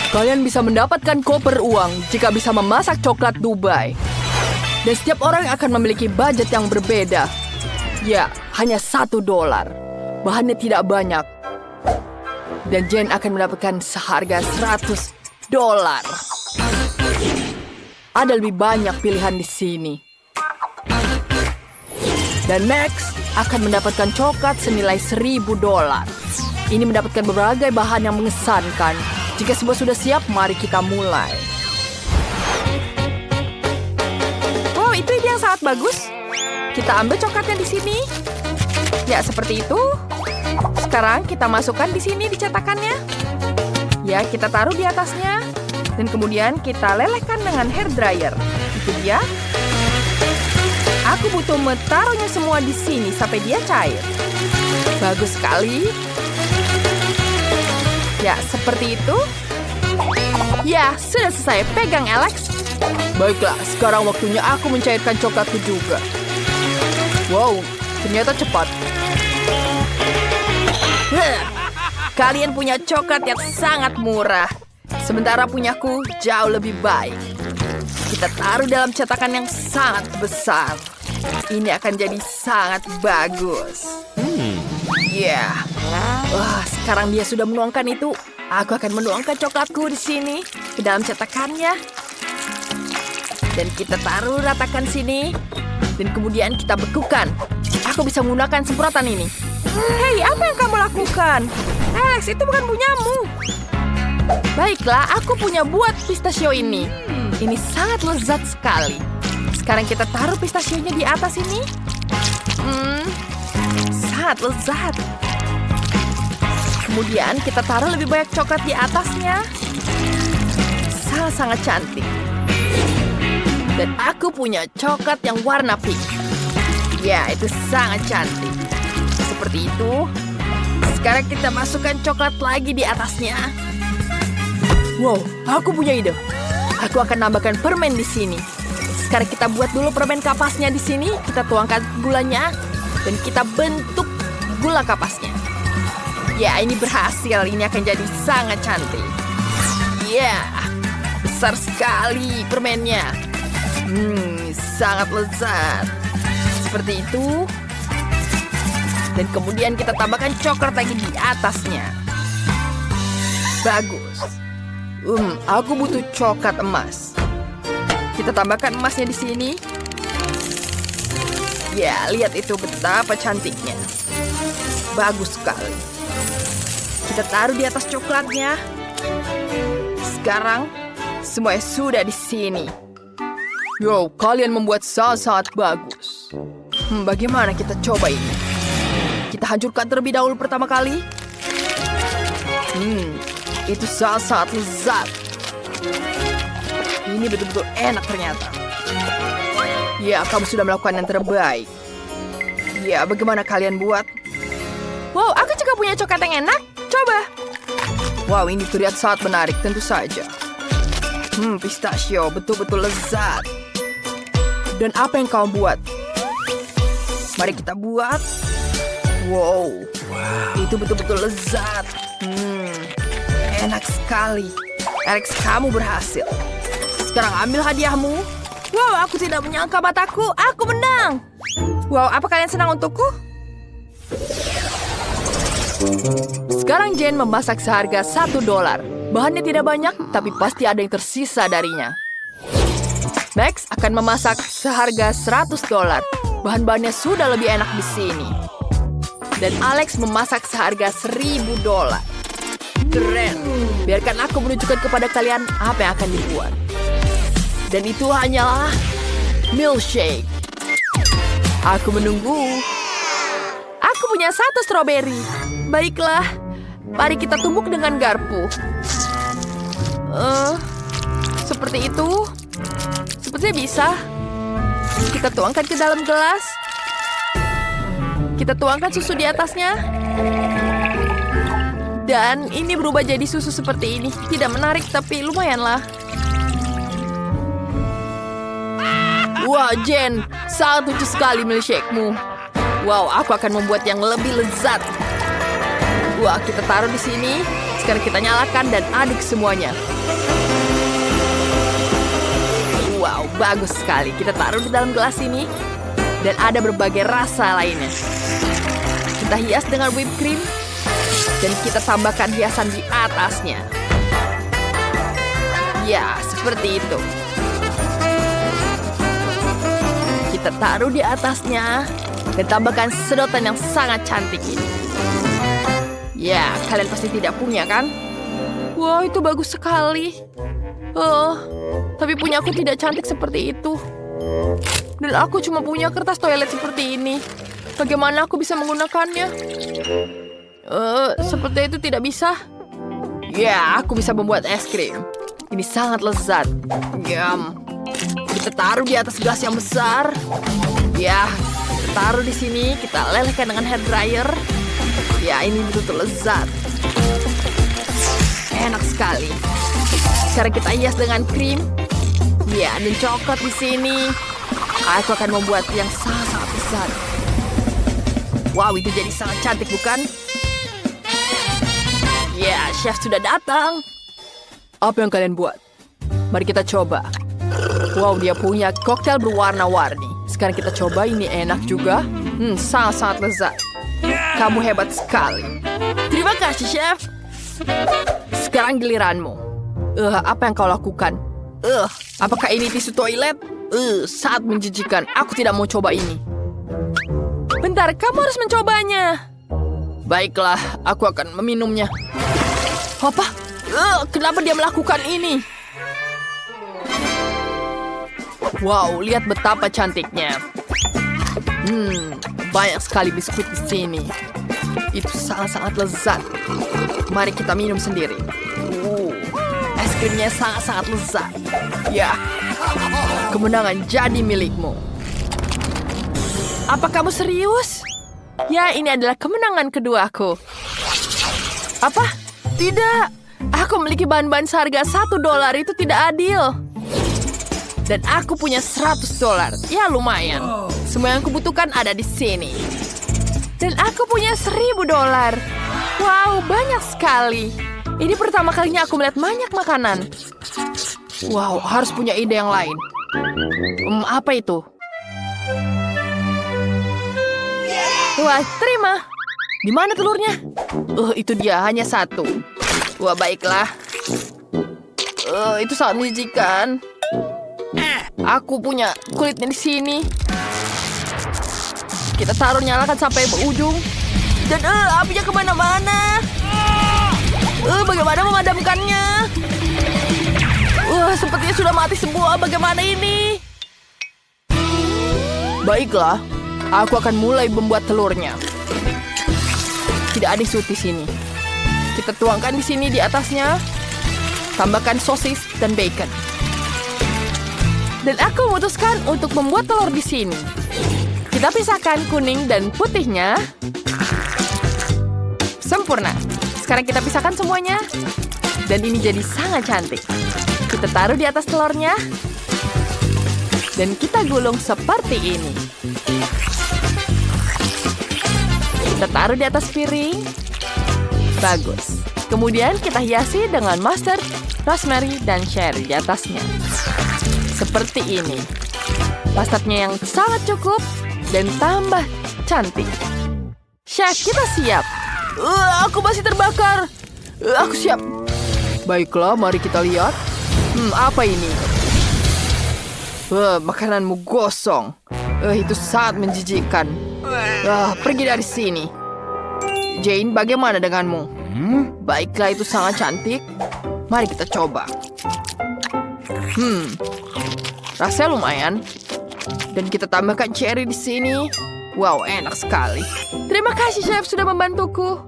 Kalian bisa mendapatkan koper uang jika bisa memasak coklat Dubai. Dan setiap orang akan memiliki budget yang berbeda. Ya, hanya $1. Bahannya tidak banyak. Dan Jane akan mendapatkan seharga $100. Ada lebih banyak pilihan di sini. Dan Max akan mendapatkan coklat senilai $1.000. Ini mendapatkan berbagai bahan yang mengesankan. Jika semua sudah siap, mari kita mulai. Oh, itu ide yang sangat bagus. Kita ambil coklatnya di sini. Ya, seperti itu. Sekarang kita masukkan di sini di cetakannya. Ya, kita taruh di atasnya. Dan kemudian kita lelehkan dengan hair dryer. Itu dia. Aku butuh taruhnya semua di sini sampai dia cair. Bagus sekali. Ya, seperti itu. Ya, sudah selesai. Pegang, Alex. Baiklah, sekarang waktunya aku mencairkan coklatku juga. Wow, ternyata cepat. Kalian punya coklat yang sangat murah. Sementara punyaku jauh lebih baik. Kita taruh dalam cetakan yang sangat besar. Ini akan jadi sangat bagus. Ya. Wah, sekarang dia sudah menuangkan itu. Aku akan menuangkan coklatku di sini ke dalam cetakannya. Dan kita taruh ratakan sini. Dan kemudian kita bekukan. Aku bisa menggunakan semprotan ini. Hei, apa yang kamu lakukan? Alex, itu bukan punyamu. Baiklah, aku punya buat pistachio ini. Ini sangat lezat sekali. Sekarang kita taruh pistachionya di atas ini. Sangat lezat. Kemudian kita taruh lebih banyak coklat di atasnya. Sangat-sangat cantik. Dan aku punya coklat yang warna pink. Ya, itu sangat cantik. Seperti itu. Sekarang kita masukkan coklat lagi di atasnya. Wow, aku punya ide. Aku akan nambahkan permen di sini. Sekarang kita buat dulu permen kapasnya di sini. Kita tuangkan gulanya. Dan kita bentuk gula kapasnya. Ya, ini berhasil. Ini akan jadi sangat cantik. Ya, besar sekali permennya. Sangat lezat. Seperti itu. Dan kemudian kita tambahkan coklat lagi di atasnya. Bagus. Aku butuh coklat emas. Kita tambahkan emasnya di sini. Ya, lihat itu betapa cantiknya. Bagus sekali. Kita taruh di atas coklatnya. Sekarang, semuanya sudah di sini. Yo, kalian membuat sangat bagus. Bagaimana kita coba ini? Kita hancurkan terlebih dahulu pertama kali. Itu sangat lezat. Ini betul-betul enak ternyata. Ya, kamu sudah melakukan yang terbaik. Ya, bagaimana kalian buat? Wow, aku juga punya coklat yang enak. Coba. Wow, ini terlihat sangat menarik, tentu saja. Pistachio, betul-betul lezat. Dan apa yang kamu buat? Mari kita buat. Wow. Itu betul-betul lezat. Enak sekali. Alex, kamu berhasil. Sekarang ambil hadiahmu. Wow, aku tidak menyangka mataku. Aku menang. Wow, apa kalian senang untukku? Sekarang Jane memasak seharga $1. Bahannya tidak banyak, tapi pasti ada yang tersisa darinya. Max akan memasak seharga $100. Bahan-bahannya sudah lebih enak di sini. Dan Alex memasak seharga $1.000. Keren. Biarkan aku menunjukkan kepada kalian apa yang akan dibuat. Dan itu hanyalah milkshake. Aku menunggu. Aku punya 1 stroberi. Baiklah, mari kita tumbuk dengan garpu. Seperti itu. Sepertinya bisa. Kita tuangkan ke dalam gelas. Kita tuangkan susu di atasnya. Dan ini berubah jadi susu seperti ini. Tidak menarik, tapi lumayanlah. Wah, Jen, sangat lucu sekali milkshake-mu. Wow, aku akan membuat yang lebih lezat. Wah, kita taruh di sini. Sekarang kita nyalakan dan aduk semuanya. Wow, bagus sekali. Kita taruh di dalam gelas ini. Dan ada berbagai rasa lainnya. Kita hias dengan whipped cream. Dan kita tambahkan hiasan di atasnya. Ya, seperti itu. Kita taruh di atasnya. Dan tambahkan sedotan yang sangat cantik ini. Ya, kalian pasti tidak punya kan? Wow, itu bagus sekali. Tapi punya aku tidak cantik seperti itu. Dan aku cuma punya kertas toilet seperti ini. Bagaimana aku bisa menggunakannya? Seperti itu tidak bisa. Ya, aku bisa membuat es krim. Ini sangat lezat. Yum. Kita taruh di atas gelas yang besar. Ya, kita taruh di sini. Kita lelehkan dengan hair dryer. Ya, ini betul-betul lezat. Enak sekali. Sekarang kita hias dengan krim. Ya, dan coklat di sini. Aku akan membuat yang sangat-sangat besar. Wow, itu jadi sangat cantik, bukan? Ya, chef sudah datang. Apa yang kalian buat? Mari kita coba. Wow, dia punya koktail berwarna-warni. Sekarang kita coba, ini enak juga. Sangat-sangat lezat. Kamu hebat sekali. Terima kasih, chef. Sekarang giliranmu. Apa yang kau lakukan? Apakah ini tisu toilet? Sangat menjijikan. Aku tidak mau coba ini. Bentar, kamu harus mencobanya. Baiklah, aku akan meminumnya. Apa? Kenapa dia melakukan ini? Wow, lihat betapa cantiknya. Banyak sekali biskuit di sini. Itu sangat-sangat lezat. Mari kita minum sendiri. Es krimnya sangat-sangat lezat. Ya, kemenangan jadi milikmu. Apa kamu serius? Ya, ini adalah kemenangan keduaku. Apa? Tidak. Aku memiliki bahan-bahan seharga $1 itu tidak adil. Dan aku punya $100. Ya, lumayan. Semua yang kubutuhkan ada di sini. Dan aku punya $1.000. Wow, banyak sekali. Ini pertama kalinya aku melihat banyak makanan. Wow, harus punya ide yang lain. Apa itu? Wah, terima. Di mana telurnya? Itu dia, hanya 1. Wah, baiklah. Itu sangat menjijikan. Aku punya kulitnya di sini. Kita taruh, nyalakan sampai berujung. Dan apinya kemana-mana. Bagaimana memadamkannya? Sepertinya sudah mati semua. Bagaimana ini? Baiklah, aku akan mulai membuat telurnya. Tidak ada sut di sini. Kita tuangkan di sini di atasnya. Tambahkan sosis dan bacon. Dan aku memutuskan untuk membuat telur di sini. Kita pisahkan kuning dan putihnya. Sempurna. Sekarang kita pisahkan semuanya. Dan ini jadi sangat cantik. Kita taruh di atas telurnya. Dan kita gulung seperti ini. Kita taruh di atas piring. Bagus. Kemudian kita hiasi dengan mustard, rosemary, dan cherry di atasnya. Seperti ini. Mustardnya yang sangat cukup dan tambah cantik. Chef, kita siap. Aku masih terbakar. Aku siap. Baiklah, mari kita lihat. Apa ini? Makananmu gosong. Itu sangat menjijikkan. Pergi dari sini. Jane, bagaimana denganmu? Baiklah, itu sangat cantik. Mari kita coba. Rasanya lumayan. Dan kita tambahkan cherry di sini. Wow, enak sekali. Terima kasih, chef, sudah membantuku.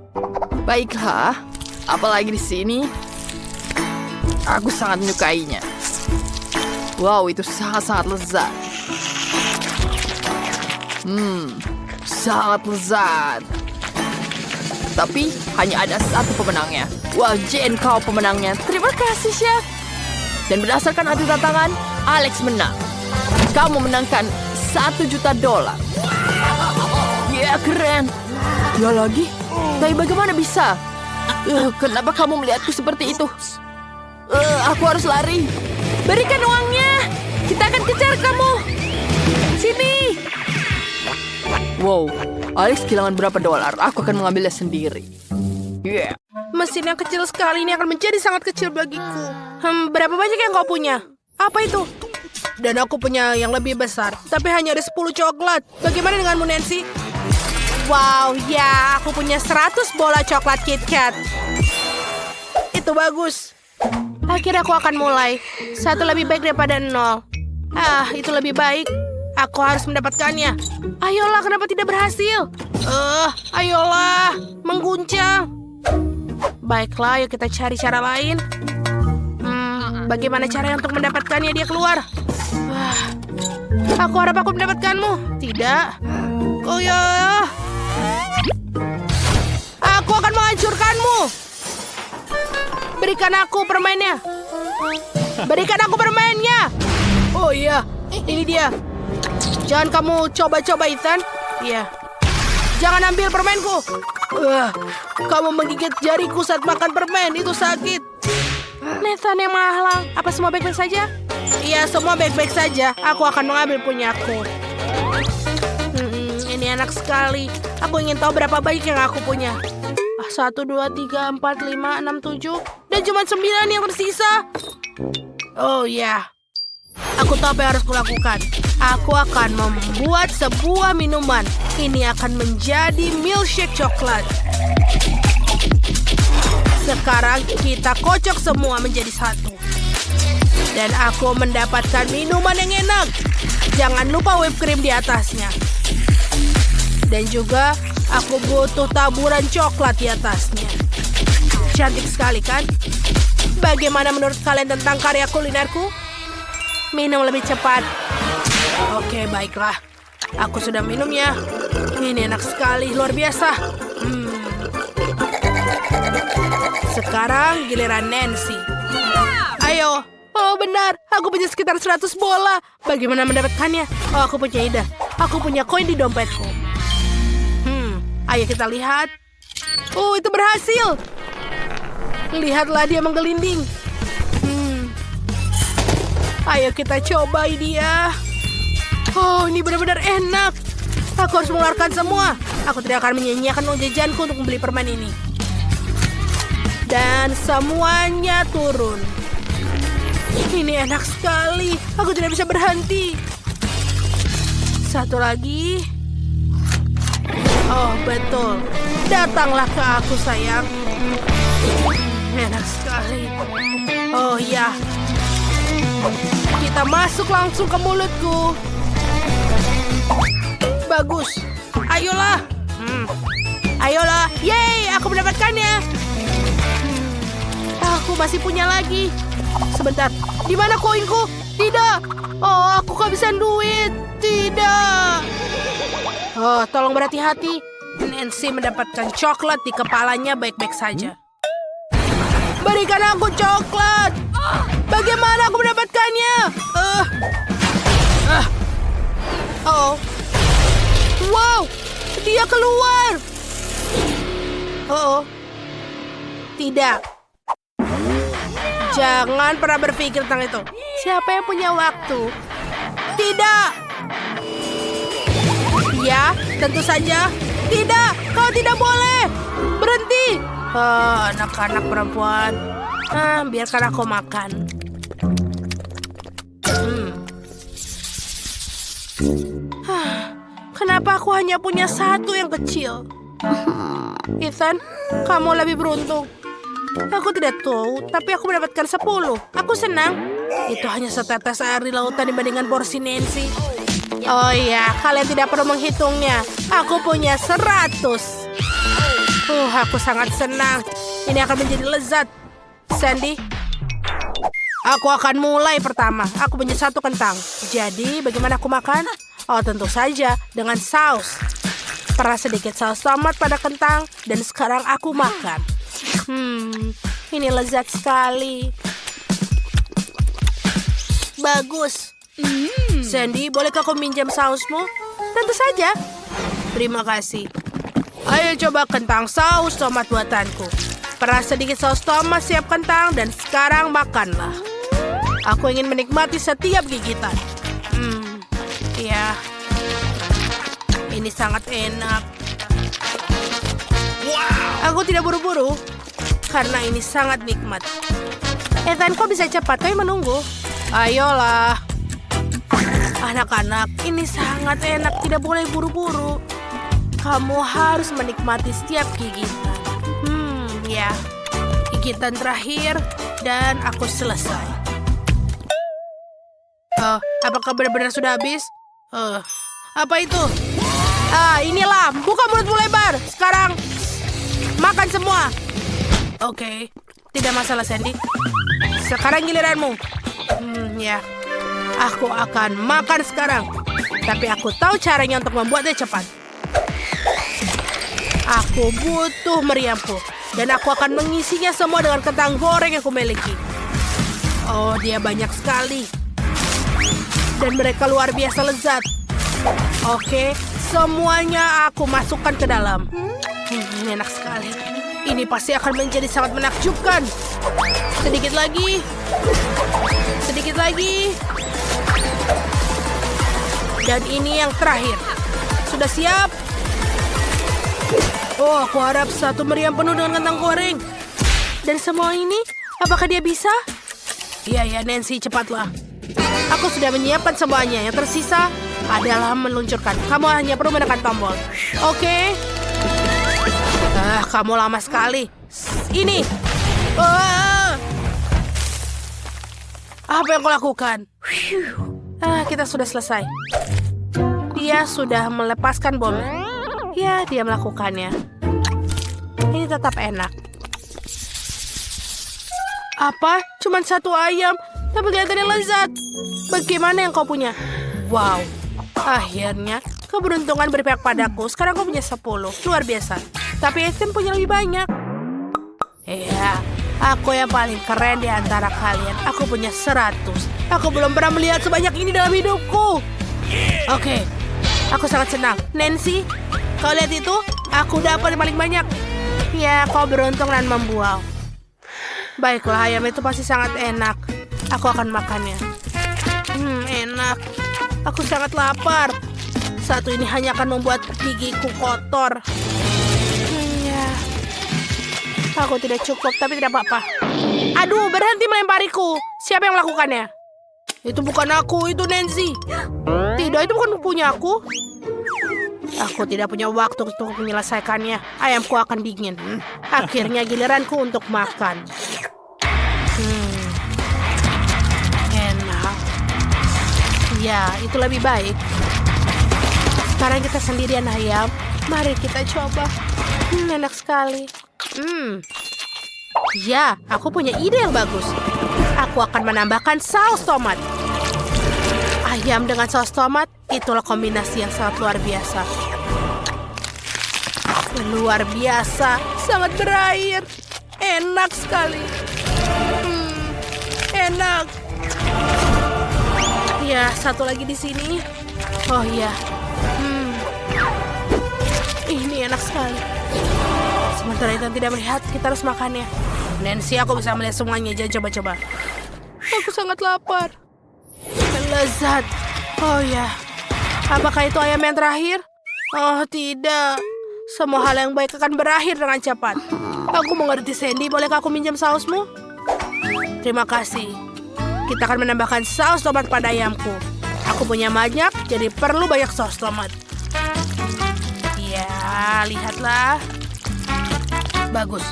Baiklah, apalagi di sini? Aku sangat menyukainya. Wow, itu sangat-sangat lezat. Sangat lezat. Tapi hanya ada satu pemenangnya. Wah, Jane, kau pemenangnya. Terima kasih, chef. Dan berdasarkan adu tantangan, Alex menang. Kau memenangkan $1 juta. Ya, keren. Ya lagi? Tapi bagaimana bisa? Kenapa kamu melihatku seperti itu? Aku harus lari. Berikan uangnya. Kita akan kejar kamu. Sini. Wow, Alex kehilangan berapa dolar? Aku akan mengambilnya sendiri. Yeah. Mesin yang kecil sekali ini akan menjadi sangat kecil bagiku. Berapa banyak yang kau punya? Apa itu? Dan aku punya yang lebih besar, tapi hanya ada 10 coklat. Bagaimana denganmu, Nancy? Wow, ya, aku punya 100 bola coklat KitKat. Itu bagus. Akhirnya aku akan mulai. 1 lebih baik daripada 0. Itu lebih baik. Aku harus mendapatkannya. Ayolah, kenapa tidak berhasil? Ayolah, mengguncang. Baiklah, yuk kita cari cara lain. Bagaimana caranya untuk mendapatkannya dia keluar? Aku harap aku mendapatkanmu. Tidak. Oh ya. Aku akan menghancurkanmu. Berikan aku permennya. Berikan aku permennya. Oh iya, ini dia. Jangan kamu coba-coba, Ethan. Iya. Jangan ambil permenku. Kamu menggigit jariku saat makan permen. Itu sakit. Nathan yang menghalang. Apa semua baik-baik saja? Iya, semua baik-baik saja. Aku akan mengambil punyaku. Ini enak sekali. Aku ingin tahu berapa banyak yang aku punya. 1, 2, 3, 4, 5, 6, 7. Dan cuma 9 yang tersisa. Oh ya. Aku tahu apa yang harus kulakukan. Aku akan membuat sebuah minuman. Ini akan menjadi milkshake coklat. Sekarang kita kocok semua menjadi satu. Dan aku mendapatkan minuman yang enak. Jangan lupa whipped cream di atasnya. Dan juga aku butuh taburan coklat di atasnya. Cantik sekali kan? Bagaimana menurut kalian tentang karya kulinerku? Minum lebih cepat. Oke, baiklah. Aku sudah minumnya. Ini enak sekali, luar biasa. Sekarang giliran Nancy. Ayo. Oh benar, aku punya sekitar 100 bola. Bagaimana mendapatkannya? Oh, aku punya ide. Aku punya koin di dompetku. Ayo kita lihat. Oh, itu berhasil. Lihatlah dia menggelinding. Ayo kita coba dia. Oh, ini benar-benar enak. Aku harus mengeluarkan semua. Aku tidak akan menyia-nyiakan uang jajanku untuk membeli permen ini. Dan semuanya turun. Ini enak sekali. Aku tidak bisa berhenti. Satu lagi. Oh, betul. Datanglah ke aku, sayang. Enak sekali. Oh, ya. Kita masuk langsung ke mulutku. Bagus. Ayolah. Ayolah. Yeay, aku mendapatkannya. Aku masih punya lagi. Sebentar. Di mana koinku? Tidak. Oh, aku kehabisan duit. Tidak. Oh, tolong berhati-hati. Nancy mendapatkan coklat di kepalanya baik-baik saja. Berikan aku coklat. Bagaimana aku mendapatkannya? Oh. Wow, dia keluar. Oh. Tidak. Jangan pernah berpikir tentang itu. Siapa yang punya waktu? Tidak. Ya, tentu saja. Tidak, kau tidak boleh. Berhenti. Anak-anak perempuan. Biarkan aku makan. Kenapa aku hanya punya satu yang kecil? Ethan, kamu lebih beruntung. Aku tidak tahu, tapi aku mendapatkan 10. Aku senang. Itu hanya setetes air di lautan dibandingkan porsi Nancy. Oh iya, kalian tidak perlu menghitungnya. Aku punya 100. Aku sangat senang. Ini akan menjadi lezat. Sandy, aku akan mulai pertama. Aku punya 1 kentang. Jadi, bagaimana aku makan? Oh, tentu saja dengan saus. Peras sedikit saus tomat pada kentang. Dan sekarang aku makan. Ini lezat sekali. Bagus. Sandy, bolehkah kau minjam sausmu? Tentu saja. Terima kasih. Ayo coba kentang saus tomat buatanku. Peras sedikit saus tomat, siap kentang, dan sekarang makanlah. Aku ingin menikmati setiap gigitan. Ya. Ini sangat enak. Aku tidak buru-buru, karena ini sangat nikmat. Ethan, kok bisa cepat? Kau menunggu. Ayolah. Anak-anak, ini sangat enak. Tidak boleh buru-buru. Kamu harus menikmati setiap gigitan. Ya. Gigitan terakhir, dan aku selesai. Apakah benar-benar sudah habis? Apa itu? Inilah. Buka mulutmu lebar. Sekarang, makan semua. Oke. Tidak masalah, Sandy. Sekarang giliranmu. Ya. Aku akan makan sekarang. Tapi aku tahu caranya untuk membuatnya cepat. Aku butuh meriamku. Dan aku akan mengisinya semua dengan kentang goreng yang aku miliki. Oh, dia banyak sekali. Dan mereka luar biasa lezat. Oke, semuanya aku masukkan ke dalam. Enak sekali. Ini pasti akan menjadi sangat menakjubkan. Sedikit lagi. Sedikit lagi. Dan ini yang terakhir. Sudah siap? Oh, aku harap satu meriam penuh dengan kentang goreng. Dan semua ini, apakah dia bisa? Iya, Nancy, cepatlah. Aku sudah menyiapkan semuanya. Yang tersisa adalah meluncurkan. Kamu hanya perlu menekan tombol. Oke. Kamu lama sekali. Ini. Apa yang kau lakukan? Kita sudah selesai. Dia sudah melepaskan bomnya. Ya, dia melakukannya. Ini tetap enak. Apa? Cuman satu ayam, tapi kelihatannya lezat. Bagaimana yang kau punya? Wow. Akhirnya, keberuntungan berpihak padaku. Sekarang kau punya 10. Luar biasa. Tapi Ethan punya lebih banyak. Iya, aku yang paling keren di antara kalian. Aku punya 100. Aku belum pernah melihat sebanyak ini dalam hidupku. Oke. Aku sangat senang. Nancy, kau lihat itu? Aku dapat yang paling banyak. Ya, kau beruntung dan membual. Baiklah, ayam itu pasti sangat enak. Aku akan makannya. Enak. Aku sangat lapar. Satu ini hanya akan membuat gigiku kotor. Ya. Aku tidak cukup, tapi tidak apa-apa. Aduh, berhenti melempariku. Siapa yang melakukannya? Itu bukan aku, itu Nancy. Tidak, itu bukan punya aku. Aku tidak punya waktu untuk menyelesaikannya. Ayamku akan dingin. Akhirnya giliranku untuk makan. Enak. Ya, itu lebih baik. Sekarang kita sendirian ayam. Mari kita coba. Enak sekali. Ya, aku punya ide yang bagus. Aku akan menambahkan saus tomat. Ayam dengan saus tomat, itulah kombinasi yang sangat luar biasa. Luar biasa, sangat berair. Enak sekali. Enak. Ya, satu lagi di sini. Oh ya. Ini enak sekali. Sementara itu tidak melihat, kita harus makannya. Nancy, aku bisa melihat semuanya. Jangan coba-coba. Aku sangat lapar. Lezat. Oh ya. Apakah itu ayam yang terakhir? Oh tidak. Semua hal yang baik akan berakhir dengan cepat. Aku mengerti, Sandy. Bolehkah aku minjam sausmu? Terima kasih. Kita akan menambahkan saus tomat pada ayamku. Aku punya banyak, jadi perlu banyak saus tomat. Ya, lihatlah. Bagus.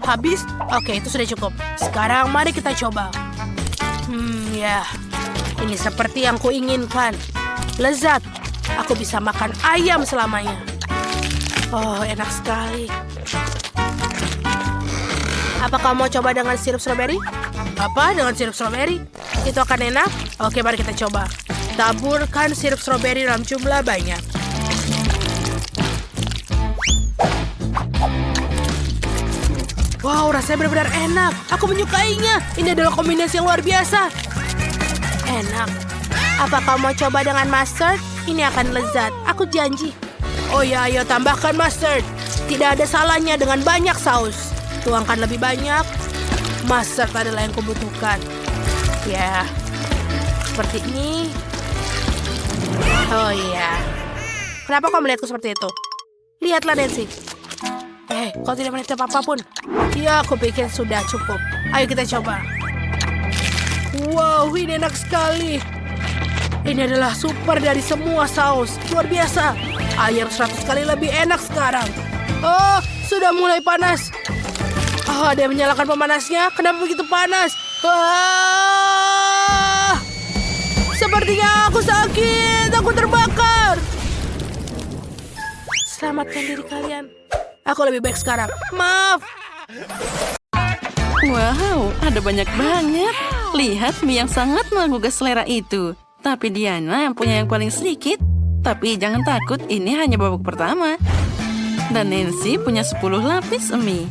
Habis? Oke, itu sudah cukup. Sekarang mari kita coba. Ya. Ini seperti yang kuinginkan. Lezat. Aku bisa makan ayam selamanya. Oh, enak sekali. Apa kamu mau coba dengan sirup stroberi? Apa? Dengan sirup stroberi? Itu akan enak? Oke, mari kita coba. Taburkan sirup stroberi dalam jumlah banyak. Wow, rasanya benar-benar enak. Aku menyukainya. Ini adalah kombinasi yang luar biasa. Enak. Apa kamu mau coba dengan mustard? Ini akan lezat. Aku janji. Oh ya, ayo tambahkan mustard. Tidak ada salahnya dengan banyak saus. Tuangkan lebih banyak. Mustard adalah yang kubutuhkan. Ya, seperti ini. Oh iya. Kenapa kau melihatku seperti itu? Lihatlah, Nancy. Kau tidak melihat apapun. Ya, aku pikir sudah cukup. Ayo kita coba. Wow, ini enak sekali. Ini adalah super dari semua saus. Luar biasa. Air 100 kali lebih enak sekarang. Oh, sudah mulai panas. Oh, ada yang menyalakan pemanasnya. Kenapa begitu panas? Sepertinya aku sakit. Aku terbakar. Selamatkan diri kalian. Aku lebih baik sekarang. Maaf. Wow, ada banyak banget. Lihat mie yang sangat menggugah selera itu. Tapi Diana yang punya yang paling sedikit. Tapi jangan takut, ini hanya babak pertama. Dan Nancy punya 10 lapis mie.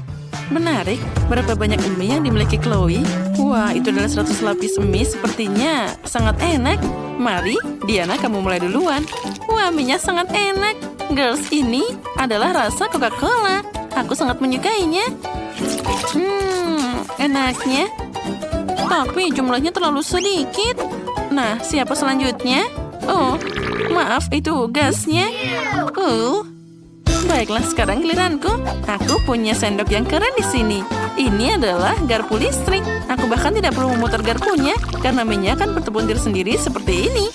Menarik, berapa banyak mie yang dimiliki Chloe? Wah, itu adalah 100 lapis mie, sepertinya sangat enak. Mari, Diana, kamu mulai duluan. Wah, mie-nya sangat enak. Girls, ini adalah rasa Coca-Cola. Aku sangat menyukainya. Enaknya. Tapi jumlahnya terlalu sedikit. Nah, siapa selanjutnya? Oh, maaf, itu gasnya. Baiklah, sekarang giliranku. Aku punya sendok yang keren di sini. Ini adalah garpu listrik. Aku bahkan tidak perlu memutar garpunya karena minyak akan bertebuntir sendiri seperti ini.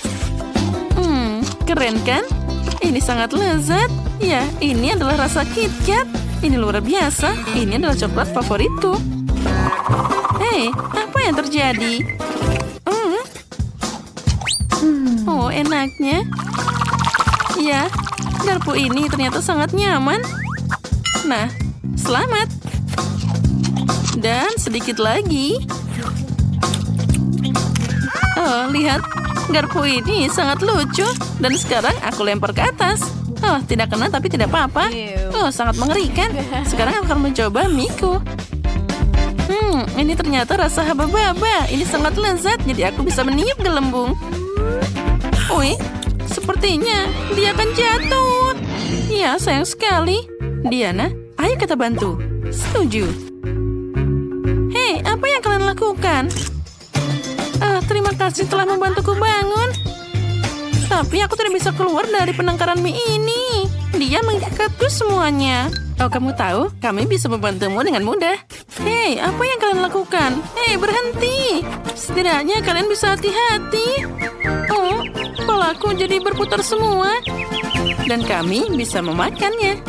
Keren kan? Ini sangat lezat. Ya, ini adalah rasa KitKat. Ini luar biasa. Ini adalah coklat favoritku. Hei, apa yang terjadi? Oh, enaknya. Ya, garpu ini ternyata sangat nyaman. Nah, selamat. Dan sedikit lagi. Oh, lihat. Garpu ini sangat lucu. Dan sekarang aku lempar ke atas. Oh, tidak kena tapi tidak apa-apa. Oh, sangat mengerikan. Sekarang aku akan mencoba miku. Ini ternyata rasa haba-baba. Ini sangat lezat, jadi aku bisa meniup gelembung. Wih, sepertinya dia akan jatuh. Ya, sayang sekali. Diana, ayo kita bantu. Setuju. Hei, apa yang kalian lakukan? Terima kasih telah membantuku bangun. Tapi aku tidak bisa keluar dari penangkaran mie ini. Dia mengikatku semuanya. Oh, kamu tahu, kami bisa membantumu dengan mudah. Hei, apa yang kalian lakukan? Hei, berhenti. Setidaknya kalian bisa hati-hati. Oh, kepalaku jadi berputar semua. Dan kami bisa memakannya.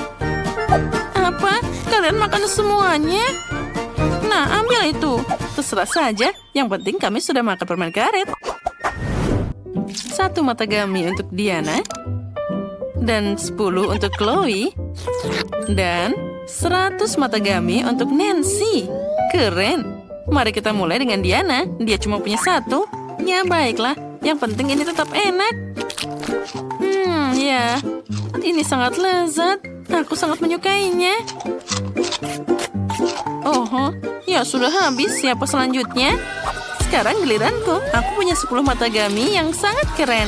Apa? Kalian makan semuanya? Nah, ambil itu. Terserah saja. Yang penting kami sudah makan permen karet. 1 mata gami untuk Diana. Dan 10 untuk Chloe. Dan 100 mata gami untuk Nancy. Keren. Mari kita mulai dengan Diana. Dia cuma punya 1. Ya, baiklah. Yang penting ini tetap enak. Ya. Ini sangat lezat. Aku sangat menyukainya. Ya sudah habis. Siapa selanjutnya? Sekarang giliranku. Aku punya 10 mata gami yang sangat keren.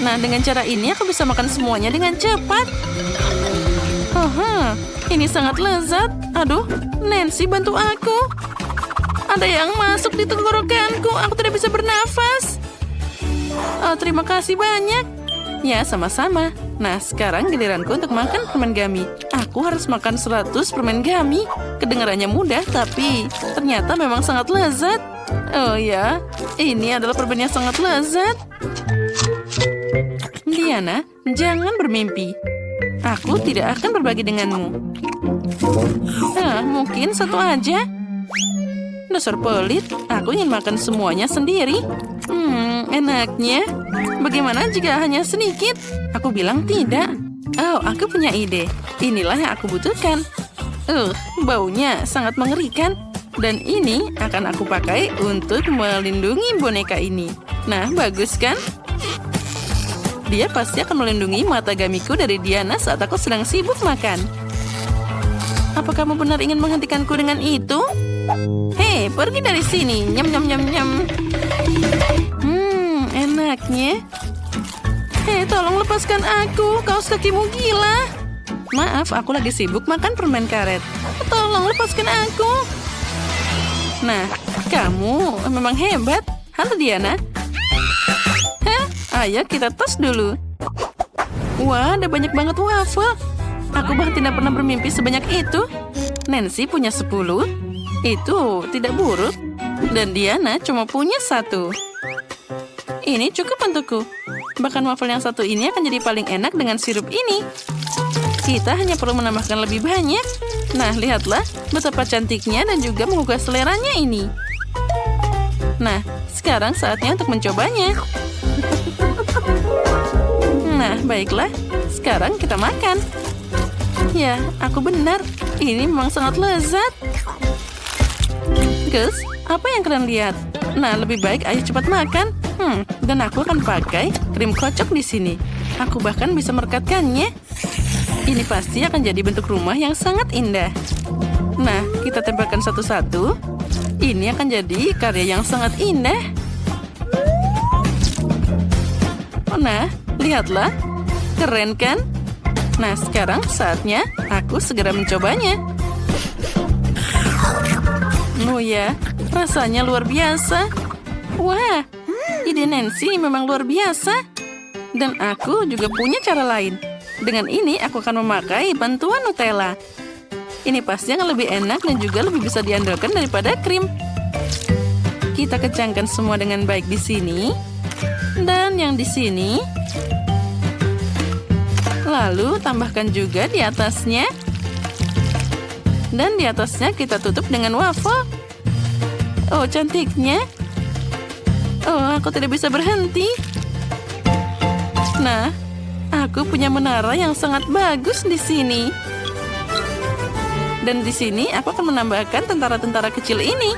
Nah, dengan cara ini aku bisa makan semuanya dengan cepat. Ini sangat lezat. Aduh, Nancy, bantu aku. Ada yang masuk di tenggorokanku. Aku tidak bisa bernafas. Terima kasih banyak. Ya, sama-sama. Nah, sekarang giliranku untuk makan permen gami. Aku harus makan 100 permen gami. Kedengarannya mudah, tapi ternyata memang sangat lezat. Oh ya, ini adalah permen yang sangat lezat. Diana, jangan bermimpi. Aku tidak akan berbagi denganmu. Mungkin 1 aja. Dasar pelit, aku ingin makan semuanya sendiri. Enaknya. Bagaimana jika hanya sedikit? Aku bilang tidak. Oh, aku punya ide. Inilah yang aku butuhkan. Baunya sangat mengerikan. Dan ini akan aku pakai untuk melindungi boneka ini. Nah, bagus kan? Dia pasti akan melindungi mata gamiku dari Diana saat aku sedang sibuk makan. Apa kamu benar ingin menghentikanku dengan itu? Hei, pergi dari sini. Nyam, nyam, nyam, nyam. Enaknya. Hei, tolong lepaskan aku. Kaos kakimu gila. Maaf, aku lagi sibuk makan permen karet. Tolong lepaskan aku. Nah, kamu memang hebat. Halo Diana. Hah? Ayo kita tos dulu. Wah, ada banyak banget waffle. Aku bahkan tidak pernah bermimpi sebanyak itu. Nancy punya 10. Itu tidak buruk. Dan Diana cuma punya 1. Ini cukup untukku. Bahkan waffle yang satu ini akan jadi paling enak dengan sirup ini. Kita hanya perlu menambahkan lebih banyak. Nah, lihatlah betapa cantiknya dan juga menggugah seleranya ini. Nah, sekarang saatnya untuk mencobanya. Nah, baiklah. Sekarang kita makan. Ya, aku benar. Ini memang sangat lezat. Gus, apa yang kalian lihat? Nah, lebih baik ayo cepat makan. Dan aku akan pakai krim kocok di sini. Aku bahkan bisa merekatkannya. Ini pasti akan jadi bentuk rumah yang sangat indah. Nah, kita tempelkan satu-satu. Ini akan jadi karya yang sangat indah. Nah, lihatlah. Keren kan? Nah, sekarang saatnya aku segera mencobanya. Oh ya, rasanya luar biasa. Wah, ide Nancy memang luar biasa. Dan aku juga punya cara lain. Dengan ini aku akan memakai bantuan Nutella. Ini pasti akan lebih enak dan juga lebih bisa diandalkan daripada krim. Kita kencangkan semua dengan baik di sini. Dan yang di sini. Lalu tambahkan juga di atasnya. Dan di atasnya kita tutup dengan waffle. Oh, cantiknya. Oh, aku tidak bisa berhenti. Nah, aku punya menara yang sangat bagus di sini. Dan di sini aku akan menambahkan tentara-tentara kecil ini.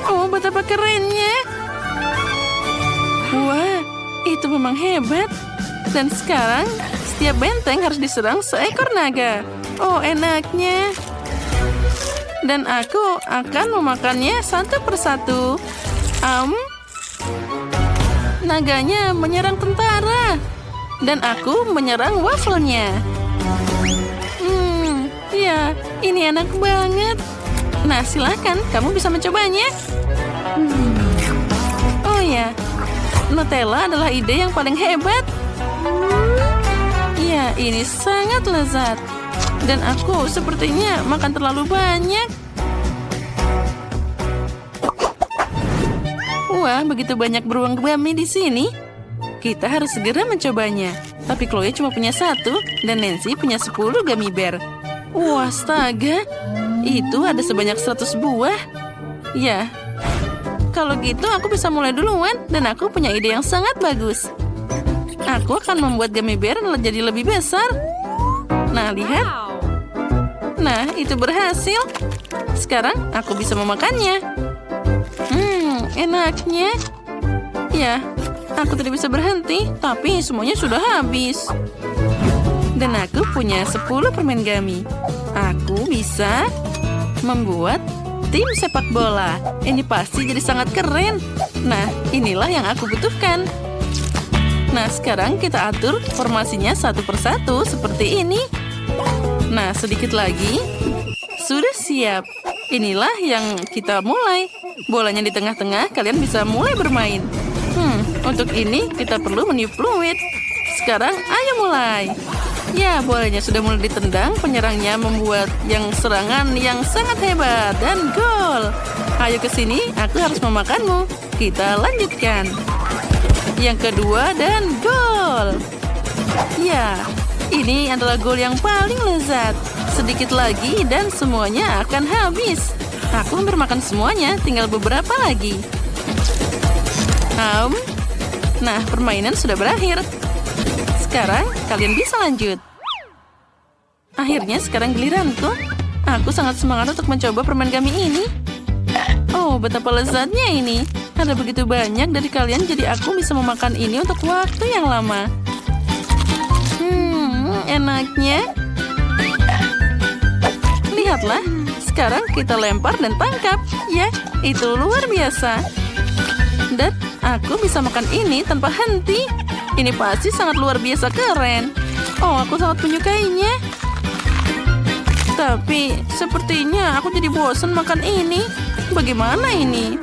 Oh, betapa kerennya. Wah, itu memang hebat. Dan sekarang, setiap benteng harus diserang seekor naga. Oh, enaknya. Dan aku akan memakannya satu persatu. Naganya menyerang tentara. Dan aku menyerang waffle-nya. Ya, ini enak banget. Nah, silakan, kamu bisa mencobanya. Oh ya, Nutella adalah ide yang paling hebat. Ya, ini sangat lezat. Dan aku sepertinya makan terlalu banyak. Wah, begitu banyak beruang gummy di sini. Kita harus segera mencobanya. Tapi Chloe cuma punya 1 dan Nancy punya 10 gummy bear. Wah, astaga. Itu ada sebanyak 100 buah. Ya, kalau gitu aku bisa mulai duluan dan aku punya ide yang sangat bagus. Aku akan membuat gummy bear jadi lebih besar. Nah, lihat. Nah, itu berhasil. Sekarang aku bisa memakannya. Enaknya. Ya, aku tidak bisa berhenti, tapi semuanya sudah habis. Dan aku punya 10 permen gummy. Aku bisa membuat tim sepak bola. Ini pasti jadi sangat keren. Nah, inilah yang aku butuhkan. Nah, sekarang kita atur formasinya satu persatu seperti ini. Nah, sedikit lagi. Sudah siap. Inilah yang kita mulai. Bolanya di tengah-tengah, kalian bisa mulai bermain. Untuk ini kita perlu meniup fluid. Sekarang, ayo mulai. Ya, bolanya sudah mulai ditendang. Penyerangnya membuat serangan yang sangat hebat. Dan gol. Ayo ke sini, aku harus memakanmu. Kita lanjutkan. Yang kedua dan gol. Ya, ini adalah gol yang paling lezat. Sedikit lagi dan semuanya akan habis. Aku hampir makan semuanya, tinggal beberapa lagi. Nah, permainan sudah berakhir. Sekarang kalian bisa lanjut. Akhirnya sekarang giliranku. Aku sangat semangat untuk mencoba permen gummy ini. Oh, betapa lezatnya ini. Ada begitu banyak dari kalian, jadi aku bisa memakan ini untuk waktu yang lama. Enaknya. Lihatlah, sekarang kita lempar dan tangkap. Ya, itu luar biasa. Dan aku bisa makan ini tanpa henti. Ini pasti sangat luar biasa keren. Oh, aku sangat menyukainya. Tapi sepertinya aku jadi bosan makan ini. Bagaimana ini?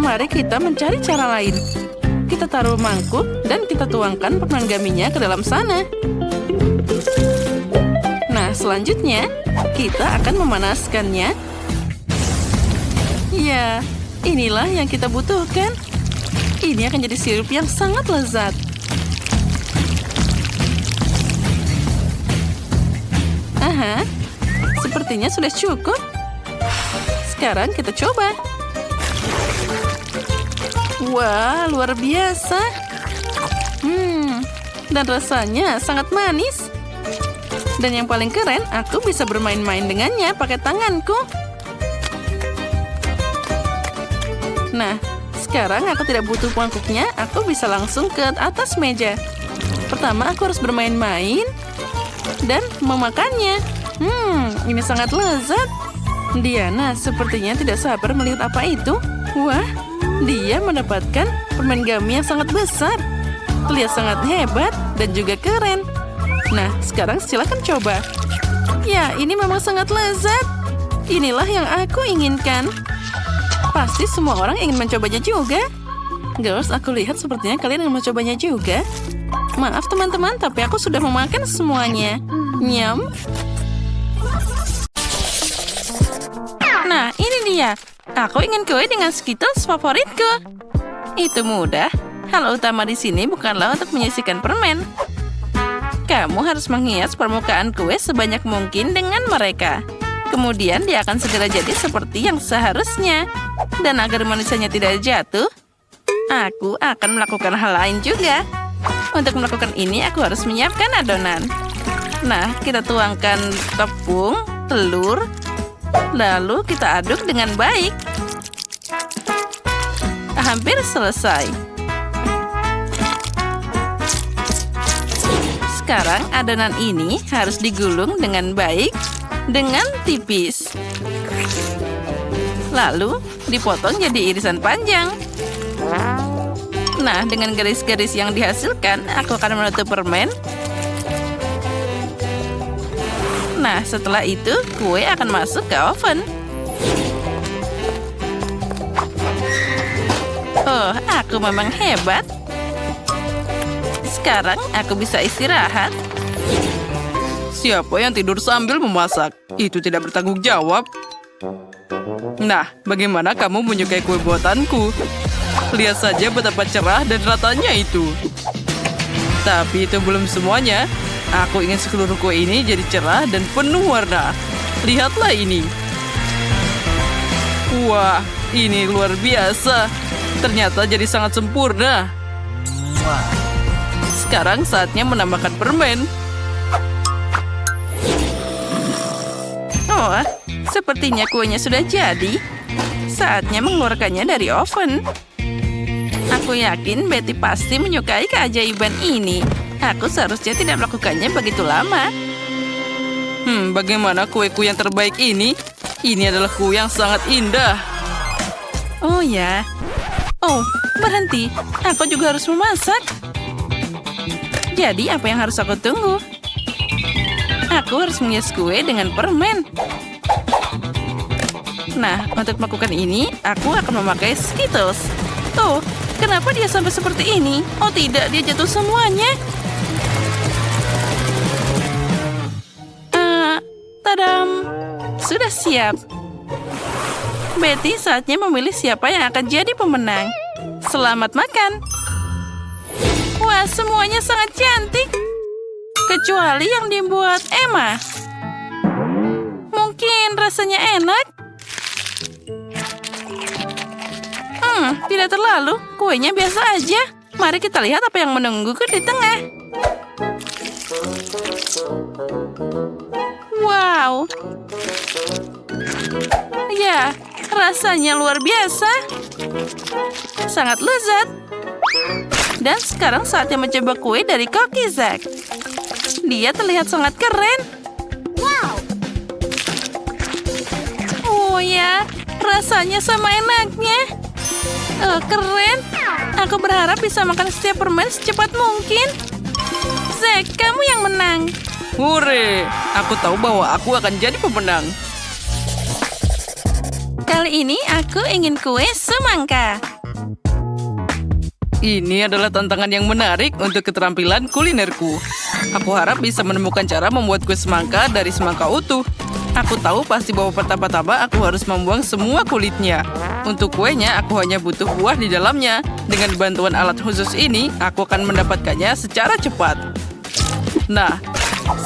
Mari kita mencari cara lain. Kita taruh mangkuk dan kita tuangkan permen gummy-nya ke dalam sana. Nah, selanjutnya kita akan memanaskannya. Ya, inilah yang kita butuhkan. Ini akan jadi sirup yang sangat lezat. Aha, sepertinya sudah cukup. Sekarang kita coba. Wah, luar biasa. Dan rasanya sangat manis. Dan yang paling keren, aku bisa bermain-main dengannya pakai tanganku. Nah, sekarang aku tidak butuh mangkuknya, aku bisa langsung ke atas meja. Pertama, aku harus bermain-main dan memakannya. Ini sangat lezat. Diana sepertinya tidak sabar melihat apa itu. Wah, dia mendapatkan permen gummy yang sangat besar. Terlihat sangat hebat dan juga keren. Nah, sekarang silakan coba. Ya, ini memang sangat lezat. Inilah yang aku inginkan. Pasti semua orang ingin mencobanya juga. Girls, aku lihat sepertinya kalian ingin mencobanya juga. Maaf teman-teman, tapi aku sudah memakan semuanya. Nyam. Nah, ini dia. Aku ingin kue dengan Skittles favoritku. Itu mudah. Hal utama di sini bukanlah untuk menyisihkan permen. Kamu harus menghias permukaan kue sebanyak mungkin dengan mereka. Kemudian dia akan segera jadi seperti yang seharusnya. Dan agar manisnya tidak jatuh, aku akan melakukan hal lain juga. Untuk melakukan ini, aku harus menyiapkan adonan. Nah, kita tuangkan tepung, telur, lalu kita aduk dengan baik. Hampir selesai. Sekarang adonan ini harus digulung dengan baik, dengan tipis. Lalu dipotong jadi irisan panjang. Nah, dengan garis-garis yang dihasilkan, aku akan menutup permen. Nah, setelah itu, kue akan masuk ke oven. Oh, aku memang hebat. Sekarang aku bisa istirahat. Siapa yang tidur sambil memasak? Itu tidak bertanggung jawab. Nah, bagaimana kamu menyukai kue buatanku? Lihat saja betapa cerah dan ratanya itu. Tapi itu belum semuanya. Aku ingin seluruh kue ini jadi cerah dan penuh warna. Lihatlah ini. Wah, ini luar biasa. Ternyata jadi sangat sempurna. Sekarang saatnya menambahkan permen. Oh, sepertinya kuenya sudah jadi. Saatnya mengeluarkannya dari oven. Aku yakin Betty pasti menyukai keajaiban ini. Aku seharusnya tidak melakukannya begitu lama. Bagaimana kueku yang terbaik ini? Ini adalah kue yang sangat indah. Oh ya. Oh, berhenti. Aku juga harus memasak. Jadi apa yang harus aku tunggu? Aku harus menghias kue dengan permen. Nah, untuk melakukan ini, aku akan memakai Skittles. Oh, kenapa dia sampai seperti ini? Oh tidak, dia jatuh semuanya. Tadam! Sudah siap. Betty saatnya memilih siapa yang akan jadi pemenang. Selamat makan. Wah, semuanya sangat cantik. Kecuali yang dibuat Emma. Mungkin rasanya enak. Tidak terlalu. Kuenya biasa aja. Mari kita lihat apa yang menungguku di tengah. Wow. Ya, rasanya luar biasa. Sangat lezat. Dan sekarang saatnya mencoba kue dari Cookie Zack. Dia terlihat sangat keren. Wow. Oh ya, rasanya sama enaknya. Keren. Aku berharap bisa makan setiap permen secepat mungkin. Zack, kamu yang menang. Hore, aku tahu bahwa aku akan jadi pemenang. Kali ini aku ingin kue semangka. Ini adalah tantangan yang menarik untuk keterampilan kulinerku. Aku harap bisa menemukan cara membuat kue semangka dari semangka utuh. Aku tahu pasti bahwa pertama-tama aku harus membuang semua kulitnya. Untuk kuenya, aku hanya butuh buah di dalamnya. Dengan bantuan alat khusus ini, aku akan mendapatkannya secara cepat. Nah,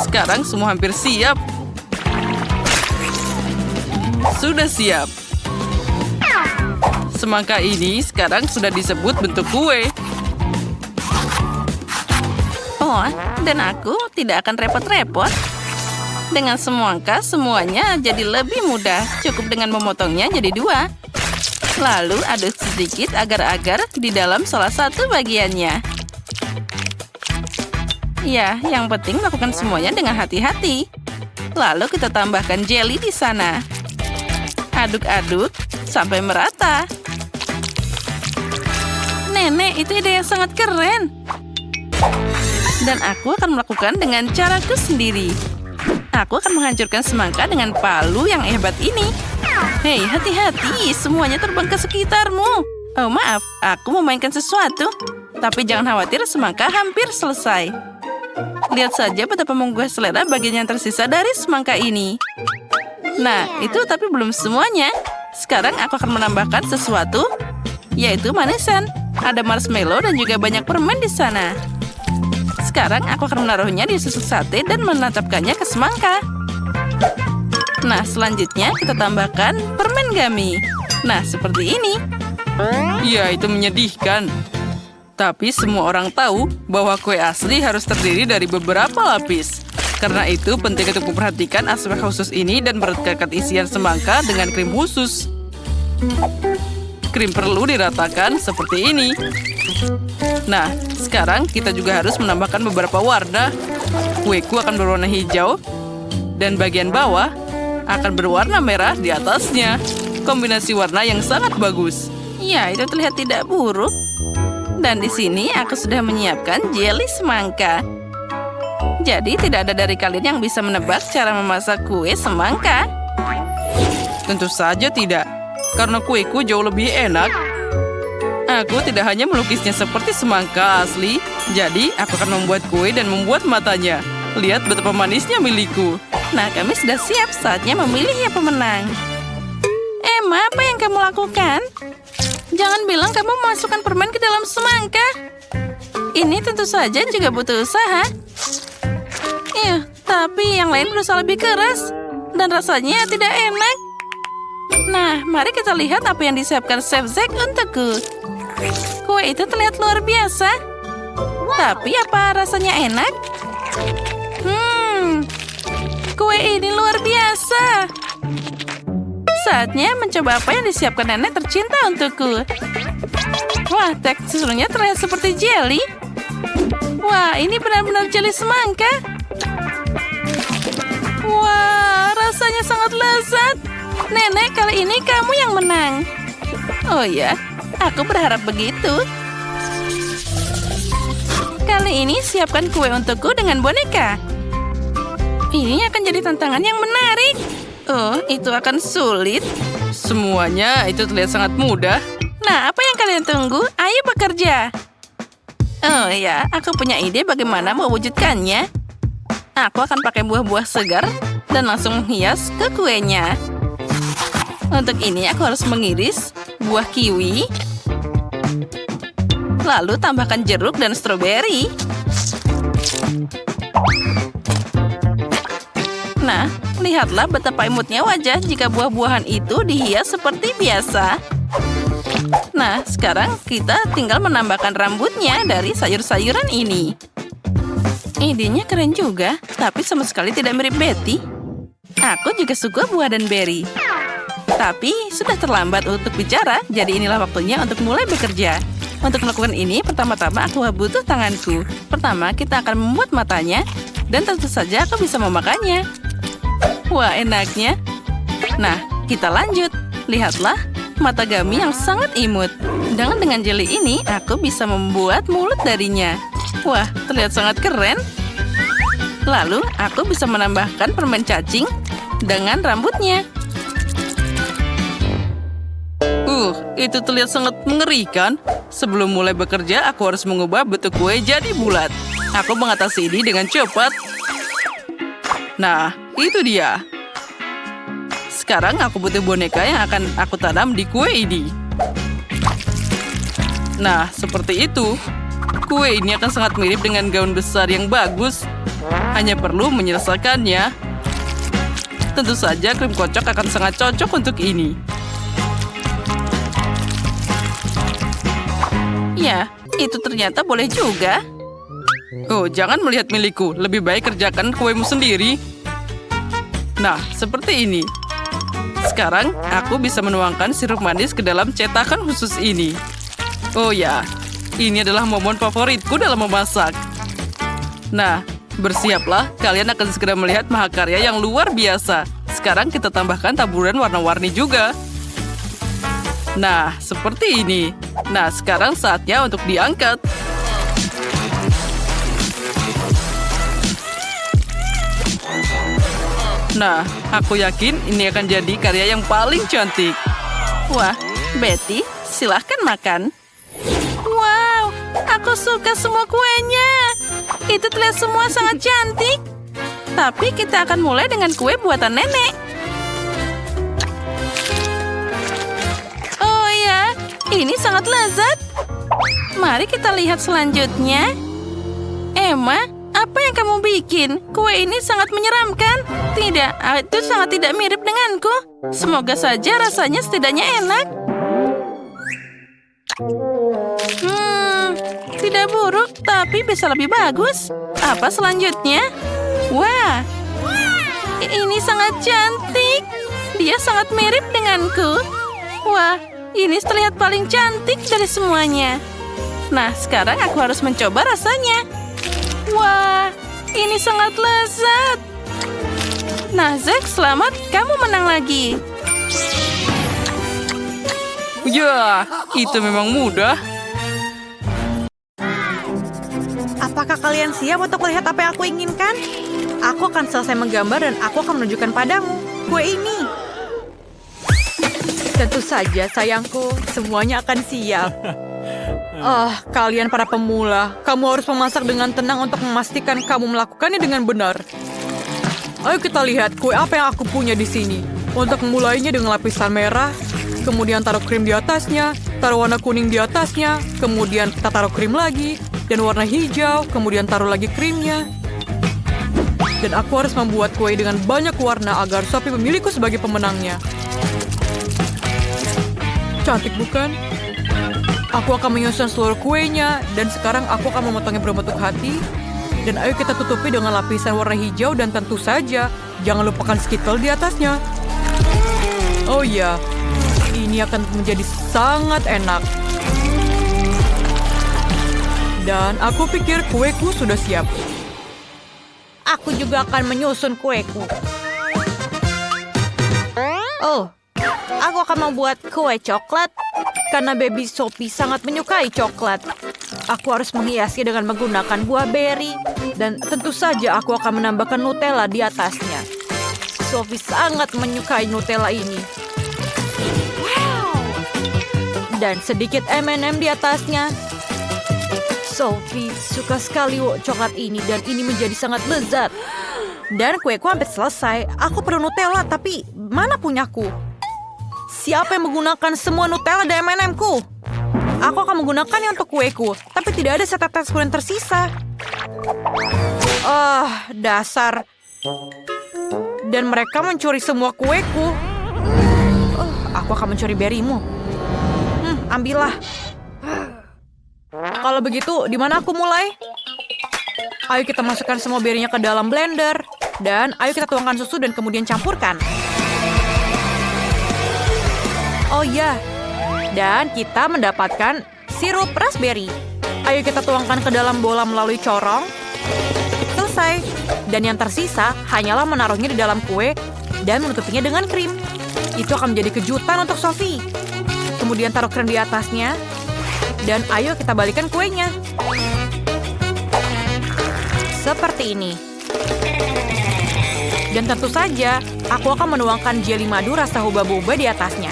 sekarang semua hampir siap. Sudah siap. Semangka ini sekarang sudah disebut bentuk kue. Oh, dan aku tidak akan repot-repot. Dengan semangka, semuanya jadi lebih mudah. Cukup dengan memotongnya jadi 2. Lalu aduk sedikit agar-agar di dalam salah satu bagiannya. Ya, yang penting lakukan semuanya dengan hati-hati. Lalu kita tambahkan jelly di sana. Aduk-aduk sampai merata. Nenek, itu ide yang sangat keren. Dan aku akan melakukan dengan caraku sendiri. Aku akan menghancurkan semangka dengan palu yang hebat ini. Hei, hati-hati, semuanya terbang ke sekitarmu. Oh, maaf, aku memainkan sesuatu. Tapi jangan khawatir, semangka hampir selesai. Lihat saja betapa menggugah selera bagian yang tersisa dari semangka ini. Nah, itu tapi belum semuanya. Sekarang aku akan menambahkan sesuatu, yaitu manisan. Ada marshmallow dan juga banyak permen di sana. Sekarang aku akan menaruhnya di susu sate dan menancapkannya ke semangka. Nah, selanjutnya kita tambahkan permen gummy. Nah, seperti ini. Ya, itu menyedihkan. Tapi semua orang tahu bahwa kue asli harus terdiri dari beberapa lapis. Karena itu penting untuk memperhatikan aspek khusus ini dan merekatkan isian semangka dengan krim khusus. Krim perlu diratakan seperti ini. Nah, sekarang kita juga harus menambahkan beberapa warna. Kueku akan berwarna hijau dan bagian bawah akan berwarna merah di atasnya. Kombinasi warna yang sangat bagus. Ya, itu terlihat tidak buruk. Dan di sini aku sudah menyiapkan jelly semangka. Jadi tidak ada dari kalian yang bisa menebak cara memasak kue semangka. Tentu saja tidak, karena kueku jauh lebih enak. Aku tidak hanya melukisnya seperti semangka asli, jadi aku akan membuat kue dan membuat matanya. Lihat betapa manisnya milikku. Nah, kami sudah siap, saatnya memilih yang pemenang. Emma, apa yang kamu lakukan? Jangan bilang kamu memasukkan permen ke dalam semangka. Ini tentu saja juga butuh usaha. Tapi yang lain berusaha lebih keras. Dan rasanya tidak enak. Nah, mari kita lihat apa yang disiapkan Chef Zack untukku. Kue itu terlihat luar biasa. Tapi apa rasanya enak? Kue ini luar biasa. Saatnya mencoba apa yang disiapkan nenek tercinta untukku. Wah, teksturnya terlihat seperti jelly. Wah, ini benar-benar jelly semangka. Wah, rasanya sangat lezat. Nenek, kali ini kamu yang menang. Oh ya, aku berharap begitu. Kali ini siapkan kue untukku dengan boneka. Ini akan jadi tantangan yang menarik. Oh, itu akan sulit. Semuanya itu terlihat sangat mudah. Nah, apa yang kalian tunggu? Ayo bekerja. Oh ya, aku punya ide bagaimana mewujudkannya. Aku akan pakai buah-buah segar dan langsung menghias ke kuenya. Untuk ini aku harus mengiris buah kiwi. Lalu tambahkan jeruk dan stroberi. Nah, lihatlah betapa imutnya wajah jika buah-buahan itu dihias seperti biasa. Nah, sekarang kita tinggal menambahkan rambutnya dari sayur-sayuran ini. Idenya keren juga, tapi sama sekali tidak mirip Betty. Aku juga suka buah dan berry. Tapi sudah terlambat untuk bicara, jadi inilah waktunya untuk mulai bekerja. Untuk melakukan ini, pertama-tama aku butuh tanganku. Pertama, kita akan membuat matanya, dan tentu saja aku bisa memakannya. Wah, enaknya. Nah, kita lanjut. Lihatlah, mata gummy yang sangat imut. Dengan jelly ini, aku bisa membuat mulut darinya. Wah, terlihat sangat keren. Lalu aku bisa menambahkan permen cacing dengan rambutnya. Itu terlihat sangat mengerikan. Sebelum mulai bekerja, aku harus mengubah bentuk kue jadi bulat. Aku mengatasi ini dengan cepat. Nah, itu dia. Sekarang aku butuh boneka yang akan aku tanam di kue ini. Nah, seperti itu. Kue ini akan sangat mirip dengan gaun besar yang bagus. Hanya perlu menyelesaikannya. Tentu saja krim kocok akan sangat cocok untuk ini. Ya, itu ternyata boleh juga. Oh, jangan melihat milikku. Lebih baik kerjakan kuemu sendiri. Nah, seperti ini. Sekarang, aku bisa menuangkan sirup manis ke dalam cetakan khusus ini. Oh ya, ini adalah momen favoritku dalam memasak. Nah, bersiaplah. Kalian akan segera melihat mahakarya yang luar biasa. Sekarang kita tambahkan taburan warna-warni juga. Nah, seperti ini. Nah, sekarang saatnya untuk diangkat. Nah, aku yakin ini akan jadi karya yang paling cantik. Wah, Betty, silahkan makan. Wow, aku suka semua kuenya. Itu terlihat semua sangat cantik. Tapi kita akan mulai dengan kue buatan nenek. Oh ya, ini sangat lezat. Mari kita lihat selanjutnya. Emma, apa yang kamu bikin? Kue ini sangat menyeramkan. Tidak, itu sangat tidak mirip denganku. Semoga saja rasanya setidaknya enak. Tidak buruk, tapi bisa lebih bagus. Apa selanjutnya? Wah, ini sangat cantik. Dia sangat mirip denganku. Wah, ini terlihat paling cantik dari semuanya. Nah, sekarang aku harus mencoba rasanya. Wah, ini sangat lezat. Nah, Zack, selamat. Kamu menang lagi. Ya, itu memang mudah. Apakah kalian siap untuk melihat apa yang aku inginkan? Aku akan selesai menggambar dan aku akan menunjukkan padamu kue ini. Tentu saja, sayangku. Semuanya akan siap. Kalian para pemula. Kamu harus memasak dengan tenang untuk memastikan kamu melakukannya dengan benar. Ayo kita lihat kue apa yang aku punya di sini. Untuk memulainya dengan lapisan merah, kemudian taruh krim di atasnya, taruh warna kuning di atasnya, kemudian kita taruh krim lagi, dan warna hijau, kemudian taruh lagi krimnya. Dan aku harus membuat kue dengan banyak warna agar Sophie memilihku sebagai pemenangnya. Cantik bukan? Aku akan menyusun seluruh kuenya, dan sekarang aku akan memotongnya berbentuk hati. Dan ayo kita tutupi dengan lapisan warna hijau dan tentu saja, jangan lupakan skittle di atasnya. Oh iya, ini akan menjadi sangat enak. Dan aku pikir kueku sudah siap. Aku juga akan menyusun kueku. Oh, aku akan membuat kue coklat. Karena baby Sophie sangat menyukai coklat. Aku harus menghiasnya dengan menggunakan buah beri. Dan tentu saja aku akan menambahkan Nutella di atasnya. Sophie sangat menyukai Nutella ini. Dan sedikit M&M di atasnya. Sophie suka sekali coklat ini dan ini menjadi sangat lezat. Dan kueku hampir selesai. Aku perlu Nutella, tapi mana punyaku? Siapa yang menggunakan semua Nutella dan M&M-ku? Aku akan menggunakannya untuk kueku, tapi tidak ada setetes pun yang tersisa. Dasar. Dan mereka mencuri semua kueku. Aku akan mencuri berimu. Ambillah. Kalau begitu, di mana aku mulai? Ayo kita masukkan semua berinya ke dalam blender. Dan ayo kita tuangkan susu dan kemudian campurkan. Oh ya, dan kita mendapatkan sirup raspberry. Ayo kita tuangkan ke dalam bola melalui corong. Selesai. Dan yang tersisa hanyalah menaruhnya di dalam kue dan menutupinya dengan krim. Itu akan menjadi kejutan untuk Sophie. Kemudian taruh krim di atasnya. Dan ayo kita balikan kuenya. Seperti ini. Dan tentu saja, aku akan menuangkan jelly madu rasa huba-buba di atasnya.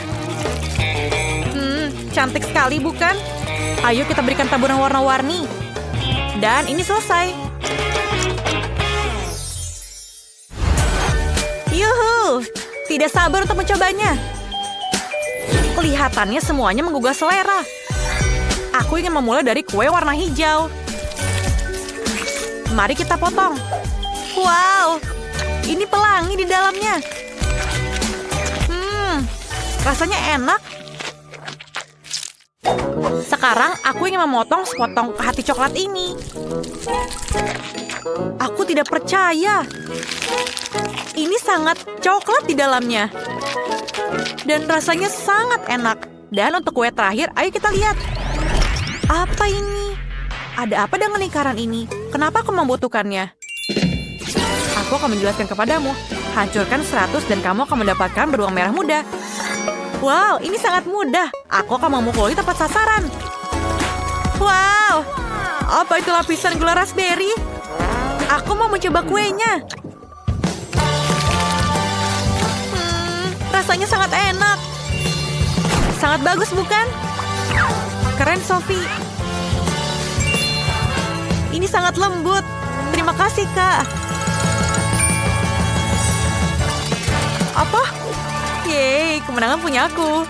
Cantik sekali bukan? Ayo kita berikan taburan warna-warni. Dan ini selesai. Yuhu! Tidak sabar untuk mencobanya. Kelihatannya semuanya menggugah selera. Aku ingin memulai dari kue warna hijau. Mari kita potong. Wow! Ini pelangi di dalamnya. Rasanya enak. Sekarang aku ingin memotong sepotong hati coklat ini. Aku tidak percaya. Ini sangat coklat di dalamnya. Dan rasanya sangat enak. Dan untuk kue terakhir, ayo kita lihat. Apa ini? Ada apa dengan lingkaran ini? Kenapa aku membutuhkannya? Aku akan menjelaskan kepadamu. Hancurkan 100 dan kamu akan mendapatkan beruang merah muda. Wow, ini sangat mudah. Aku akan memukuli tepat sasaran. Wow, apa itu lapisan gula raspberry? Aku mau mencoba kuenya. Rasanya sangat enak. Sangat bagus, bukan? Keren, Sophie. Ini sangat lembut. Terima kasih, Kak. Apa? Yeay, kemenangan punya aku.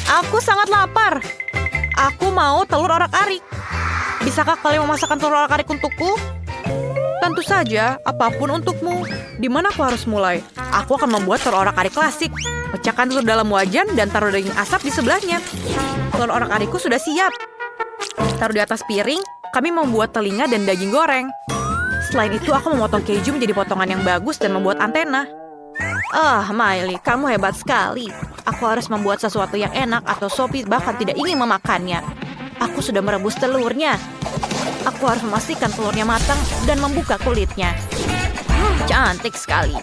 Aku sangat lapar. Aku mau telur orak-arik. Bisakah kalian memasakkan telur orak-arik untukku? Tentu saja, apapun untukmu. Di mana aku harus mulai? Aku akan membuat telur orak-arik klasik. Pecahkan telur dalam wajan dan taruh daging asap di sebelahnya. Telur orak-arikku sudah siap. Taruh di atas piring, kami membuat telinga dan daging goreng. Selain itu, aku memotong keju menjadi potongan yang bagus dan membuat antena. Miley, kamu hebat sekali. Aku harus membuat sesuatu yang enak atau Sophie bahkan tidak ingin memakannya. Aku sudah merebus telurnya. Aku harus memastikan telurnya matang dan membuka kulitnya. Cantik sekali.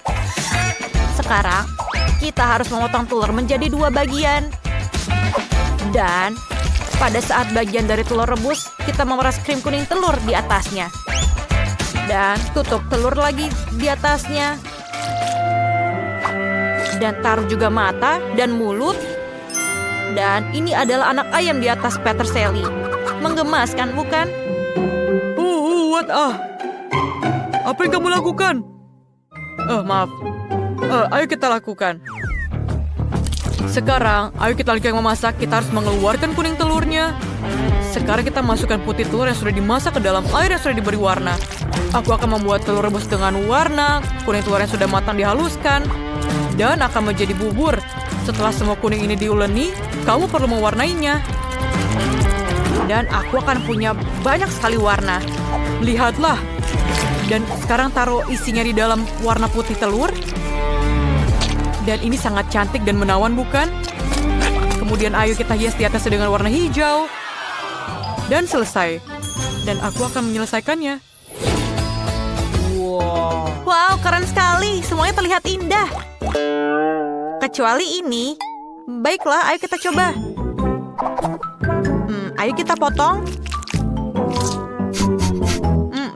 Sekarang, kita harus memotong telur menjadi 2 bagian. Dan pada saat bagian dari telur rebus, kita memeras krim kuning telur di atasnya. Dan tutup telur lagi di atasnya. Dan taruh juga mata dan mulut. Dan ini adalah anak ayam di atas peterseli. Menggemaskan, bukan? Apa yang kamu lakukan? Maaf. Ayo kita lakukan. Sekarang, ayo kita lanjutkan memasak. Kita harus mengeluarkan kuning telurnya. Sekarang kita masukkan putih telur yang sudah dimasak ke dalam air yang sudah diberi warna. Aku akan membuat telur rebus dengan warna. Kuning telur yang sudah matang dihaluskan. Dan akan menjadi bubur. Setelah semua kuning ini diuleni, kamu perlu mewarnainya. Dan aku akan punya banyak sekali warna. Lihatlah. Dan sekarang taruh isinya di dalam warna putih telur. Dan ini sangat cantik dan menawan, bukan? Kemudian ayo kita hias di atasnya dengan warna hijau. Dan selesai. Dan aku akan menyelesaikannya. Wow, keren sekali. Semuanya terlihat indah. Kecuali ini. Baiklah, ayo kita coba. Ayo kita potong.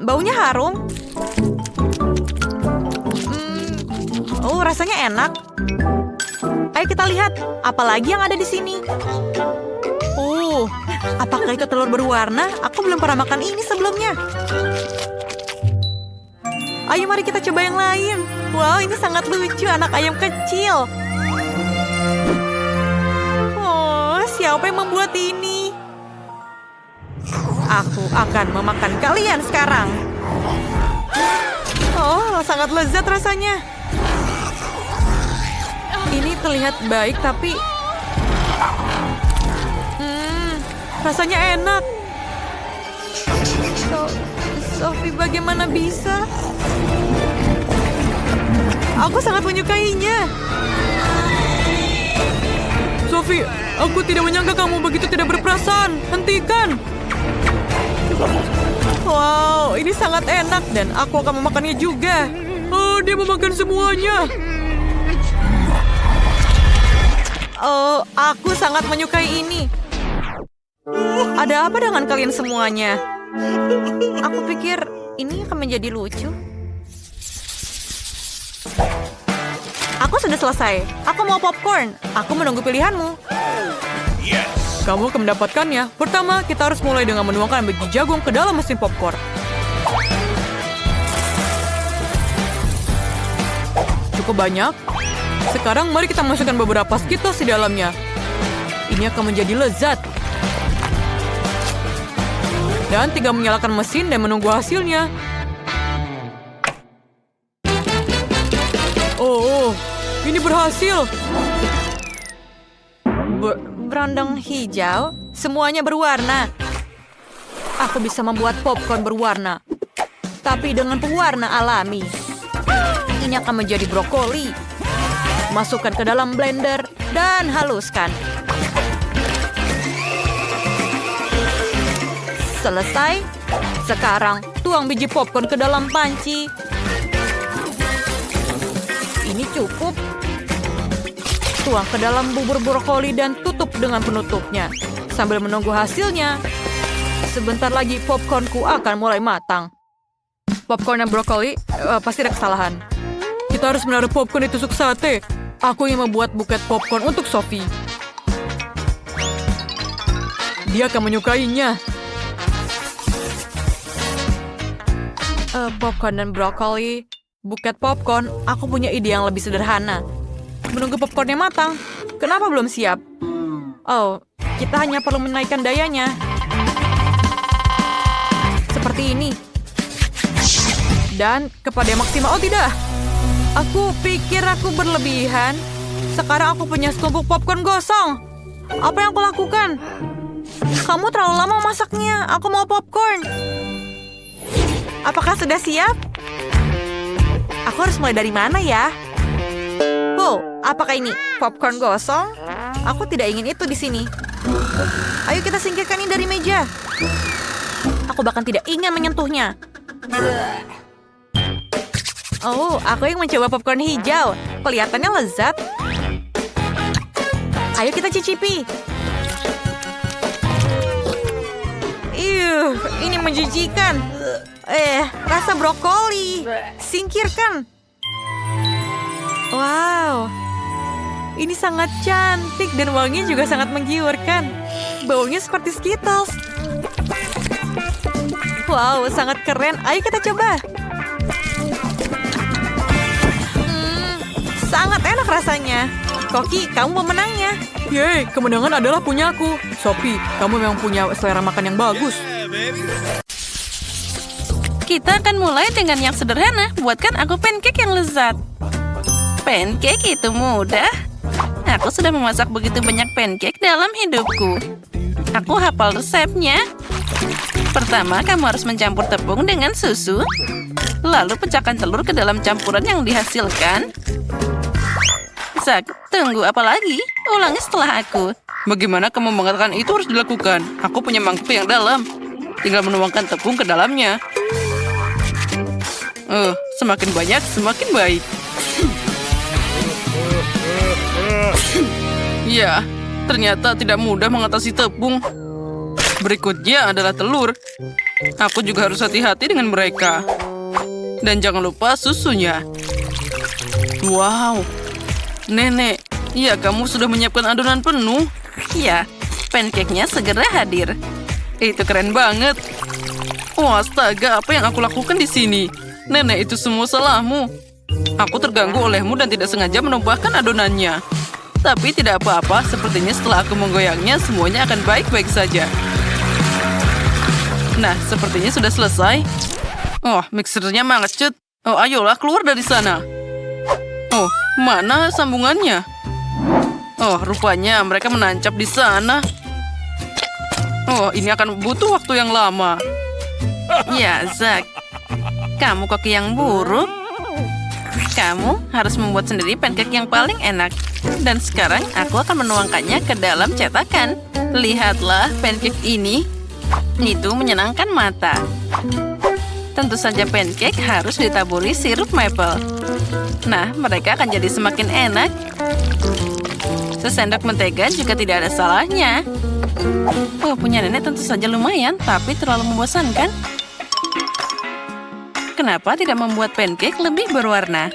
Baunya harum. Rasanya enak. Ayo kita lihat, apa lagi yang ada di sini? Apakah itu telur berwarna? Aku belum pernah makan ini sebelumnya. Ayo mari kita coba yang lain. Wow, ini sangat lucu, anak ayam kecil. Siapa yang membuat ini? Aku akan memakan kalian sekarang. Sangat lezat rasanya. Ini terlihat baik, tapi rasanya enak. Sophie, bagaimana bisa? Aku sangat menyukainya. Sophie, aku tidak menyangka kamu begitu tidak berperasaan. Hentikan! Wow, ini sangat enak dan aku akan memakannya juga. Dia memakan semuanya. Aku sangat menyukai ini. Ada apa dengan kalian semuanya? Aku pikir ini akan menjadi lucu. Aku sudah selesai. Aku mau popcorn. Aku menunggu pilihanmu. Kamu akan mendapatkannya. Pertama, kita harus mulai dengan menuangkan biji jagung ke dalam mesin popcorn. Cukup banyak. Sekarang mari kita masukkan beberapa Skittles di dalamnya. Ini akan menjadi lezat. Dan tinggal menyalakan mesin dan menunggu hasilnya. Oh, ini berhasil. Berondong hijau, semuanya berwarna. Aku bisa membuat popcorn berwarna, tapi dengan pewarna alami. Ini akan menjadi brokoli. Masukkan ke dalam blender dan haluskan. Selesai. Sekarang tuang biji popcorn ke dalam panci. Ini cukup. Tuang ke dalam bubur brokoli dan tutup dengan penutupnya. Sambil menunggu hasilnya. Sebentar lagi popcornku akan mulai matang. Popcorn dan brokoli pasti ada kesalahan. Kita harus menaruh popcorn di tusuk sate. Aku yang membuat buket popcorn untuk Sophie. Dia akan menyukainya. Popcorn dan brokoli. Buket popcorn, aku punya ide yang lebih sederhana. Menunggu popcornnya matang. Kenapa belum siap? Oh, kita hanya perlu menaikkan dayanya. Seperti ini. Dan kepada yang maksimal. Oh tidak. Aku pikir aku berlebihan. Sekarang aku punya setumpuk popcorn gosong. Apa yang aku lakukan? Kamu terlalu lama masaknya. Aku mau popcorn. Apakah sudah siap? Aku harus mulai dari mana ya? Wow, apakah ini popcorn gosong? Aku tidak ingin itu di sini. Ayo kita singkirkan ini dari meja. Aku bahkan tidak ingin menyentuhnya. Oh, aku yang mencoba popcorn hijau. Kelihatannya lezat. Ayo kita cicipi. Ini menjijikan. Rasa brokoli. Singkirkan. Wow, ini sangat cantik dan wanginya juga sangat menggiurkan. Baunya seperti Skittles. Wow, sangat keren. Ayo kita coba. Sangat enak rasanya. Koki, kamu pemenangnya. Yeay, kemenangan adalah punyaku. Sophie, kamu memang punya selera makan yang bagus. Kita akan mulai dengan yang sederhana. Buatkan aku pancake yang lezat. Pancake itu mudah. Aku sudah memasak begitu banyak pancake dalam hidupku. Aku hafal resepnya. Pertama, kamu harus mencampur tepung dengan susu. Lalu pecahkan telur ke dalam campuran yang dihasilkan. Zak, tunggu apa lagi? Ulangi setelah aku. Bagaimana kamu mengatakan itu harus dilakukan? Aku punya mangkuk yang dalam. Tinggal menuangkan tepung ke dalamnya. Semakin banyak, semakin baik. Ya, ternyata tidak mudah mengatasi tepung. Berikutnya adalah telur. Aku juga harus hati-hati dengan mereka. Dan jangan lupa susunya. Wow, Nenek, iya kamu sudah menyiapkan adonan penuh. Ya, pancake-nya segera hadir. Itu keren banget. Wah, astaga, apa yang aku lakukan di sini? Nenek, itu semua salahmu. Aku terganggu olehmu dan tidak sengaja menumpahkan adonannya. Tapi tidak apa-apa, sepertinya setelah aku menggoyangnya, semuanya akan baik-baik saja. Nah, sepertinya sudah selesai. Oh, mixernya mangecut. Oh, ayolah keluar dari sana. Oh, mana sambungannya? Oh, rupanya mereka menancap di sana. Oh, ini akan butuh waktu yang lama. Ya, Zak. Kamu koki yang buruk. Kamu harus membuat sendiri pancake yang paling enak. Dan sekarang aku akan menuangkannya ke dalam cetakan. Lihatlah pancake ini. Itu menyenangkan mata. Tentu saja pancake harus ditaburi sirup maple. Nah, mereka akan jadi semakin enak. Sesendok mentega juga tidak ada salahnya. Oh, punya nenek tentu saja lumayan, tapi terlalu membosankan. Kenapa tidak membuat pancake lebih berwarna?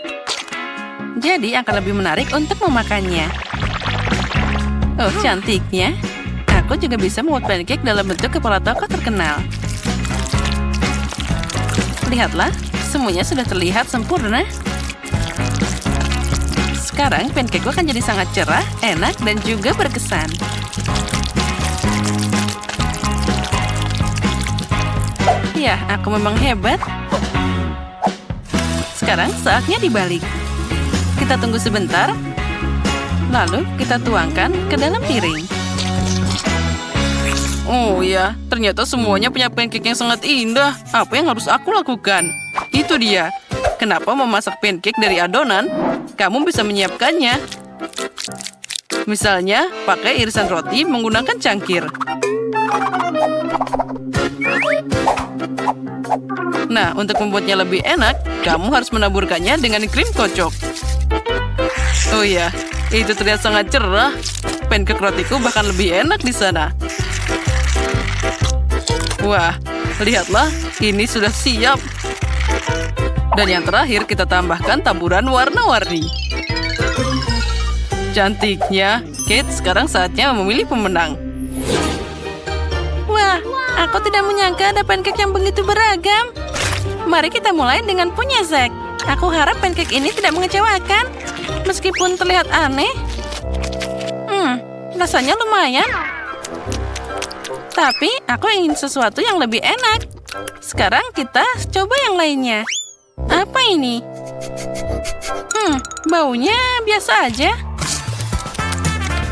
Jadi akan lebih menarik untuk memakannya. Oh, cantiknya. Aku juga bisa membuat pancake dalam bentuk kepala tokoh terkenal. Lihatlah, semuanya sudah terlihat sempurna. Sekarang pancake akan jadi sangat cerah, enak, dan juga berkesan. Ya, aku memang hebat. Sekarang saatnya dibalik. Kita tunggu sebentar. Lalu kita tuangkan ke dalam piring. Oh ya, ternyata semuanya punya pancake yang sangat indah. Apa yang harus aku lakukan? Itu dia. Kenapa memasak pancake dari adonan? Kamu bisa menyiapkannya. Misalnya, pakai irisan roti menggunakan cangkir. Nah, untuk membuatnya lebih enak, kamu harus menaburkannya dengan krim kocok. Oh ya, itu terlihat sangat cerah. Pancake rotiku bahkan lebih enak di sana. Wah, lihatlah, ini sudah siap. Dan yang terakhir kita tambahkan taburan warna-warni. Cantiknya, Kate, sekarang saatnya memilih pemenang. Wah, aku tidak menyangka ada pancake yang begitu beragam. Mari kita mulai dengan punya Zack. Aku harap pancake ini tidak mengecewakan. Meskipun terlihat aneh. Rasanya lumayan. Tapi aku ingin sesuatu yang lebih enak. Sekarang kita coba yang lainnya. Apa ini? Baunya biasa aja.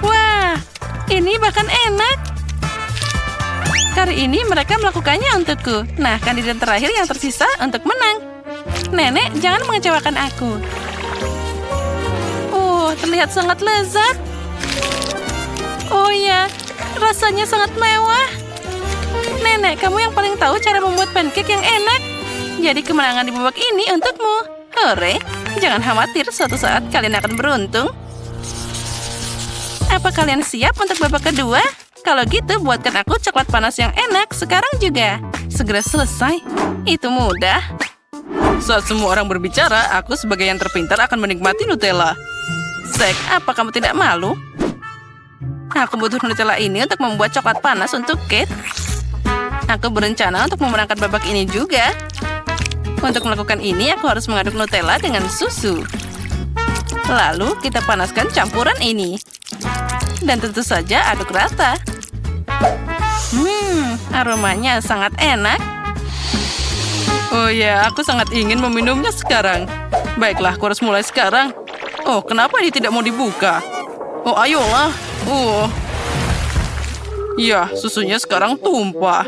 Wah, ini bahkan enak. Kali ini mereka melakukannya untukku. Nah, kandidat terakhir yang tersisa untuk menang. Nenek, jangan mengecewakan aku. Terlihat sangat lezat. Oh ya, rasanya sangat mewah. Nenek, kamu yang paling tahu cara membuat pancake yang enak. Jadi kemenangan di babak ini untukmu. Hore, jangan khawatir, suatu saat kalian akan beruntung. Apa kalian siap untuk babak kedua? Kalau gitu, buatkan aku coklat panas yang enak sekarang juga. Segera selesai. Itu mudah. Saat semua orang berbicara, aku sebagai yang terpintar akan menikmati Nutella. Zack, apa kamu tidak malu? Aku butuh Nutella ini untuk membuat coklat panas untuk Kate. Aku berencana untuk memenangkan babak ini juga. Untuk melakukan ini, aku harus mengaduk Nutella dengan susu. Lalu, kita panaskan campuran ini. Dan tentu saja aduk rata. Aromanya sangat enak. Oh ya, aku sangat ingin meminumnya sekarang. Baiklah, aku harus mulai sekarang. Oh, kenapa ini tidak mau dibuka? Oh, ayolah. Ya, susunya sekarang tumpah.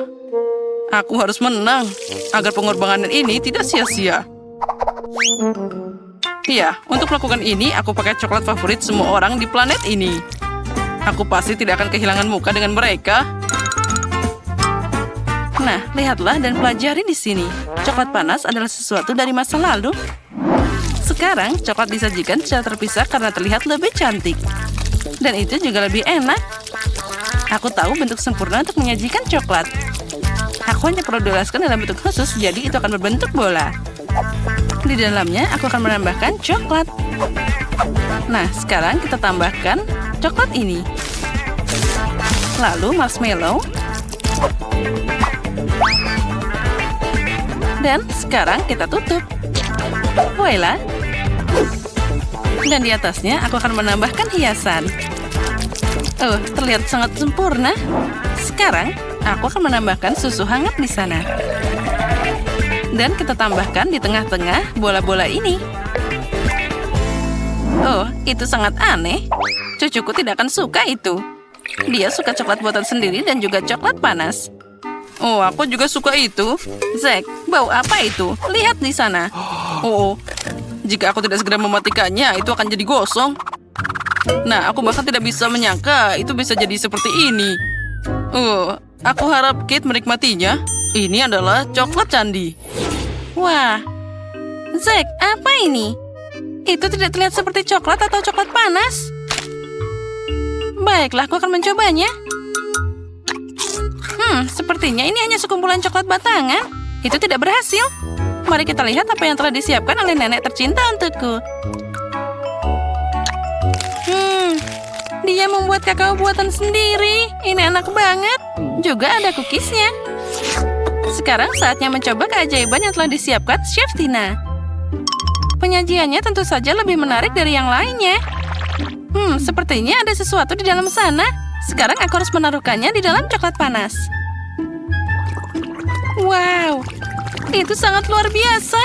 Aku harus menang agar pengorbanan ini tidak sia-sia. Ya, untuk melakukan ini, aku pakai coklat favorit semua orang di planet ini. Aku pasti tidak akan kehilangan muka dengan mereka. Nah, lihatlah dan pelajari di sini. Coklat panas adalah sesuatu dari masa lalu. Sekarang, coklat disajikan secara terpisah karena terlihat lebih cantik. Dan itu juga lebih enak. Aku tahu bentuk sempurna untuk menyajikan coklat. Aku hanya perlu dioleskan dalam bentuk khusus, jadi itu akan berbentuk bola. Di dalamnya, aku akan menambahkan coklat. Nah, sekarang kita tambahkan coklat ini. Lalu marshmallow. Dan sekarang kita tutup. Voila. Dan di atasnya aku akan menambahkan hiasan. Oh, terlihat sangat sempurna. Sekarang aku akan menambahkan susu hangat di sana. Dan kita tambahkan di tengah-tengah bola-bola ini. Oh, itu sangat aneh. Cucuku tidak akan suka itu. Dia suka coklat buatan sendiri dan juga coklat panas. Oh, aku juga suka itu. Zack, bau apa itu? Lihat di sana. Oh, jika aku tidak segera mematikannya, itu akan jadi gosong. Nah, aku bahkan tidak bisa menyangka itu bisa jadi seperti ini. Aku harap Kate menikmatinya. Ini adalah coklat candi. Wah, Zack, apa ini? Itu tidak terlihat seperti coklat atau coklat panas. Baiklah, aku akan mencobanya. Sepertinya ini hanya sekumpulan coklat batangan. Itu tidak berhasil. Mari kita lihat apa yang telah disiapkan oleh nenek tercinta untukku. Dia membuat kakao buatan sendiri. Ini enak banget. Juga ada cookiesnya. Sekarang saatnya mencoba keajaiban yang telah disiapkan Chef Tina. Penyajiannya tentu saja lebih menarik dari yang lainnya. Sepertinya ada sesuatu di dalam sana. Sekarang aku harus menaruhkannya di dalam coklat panas. Wow, itu sangat luar biasa.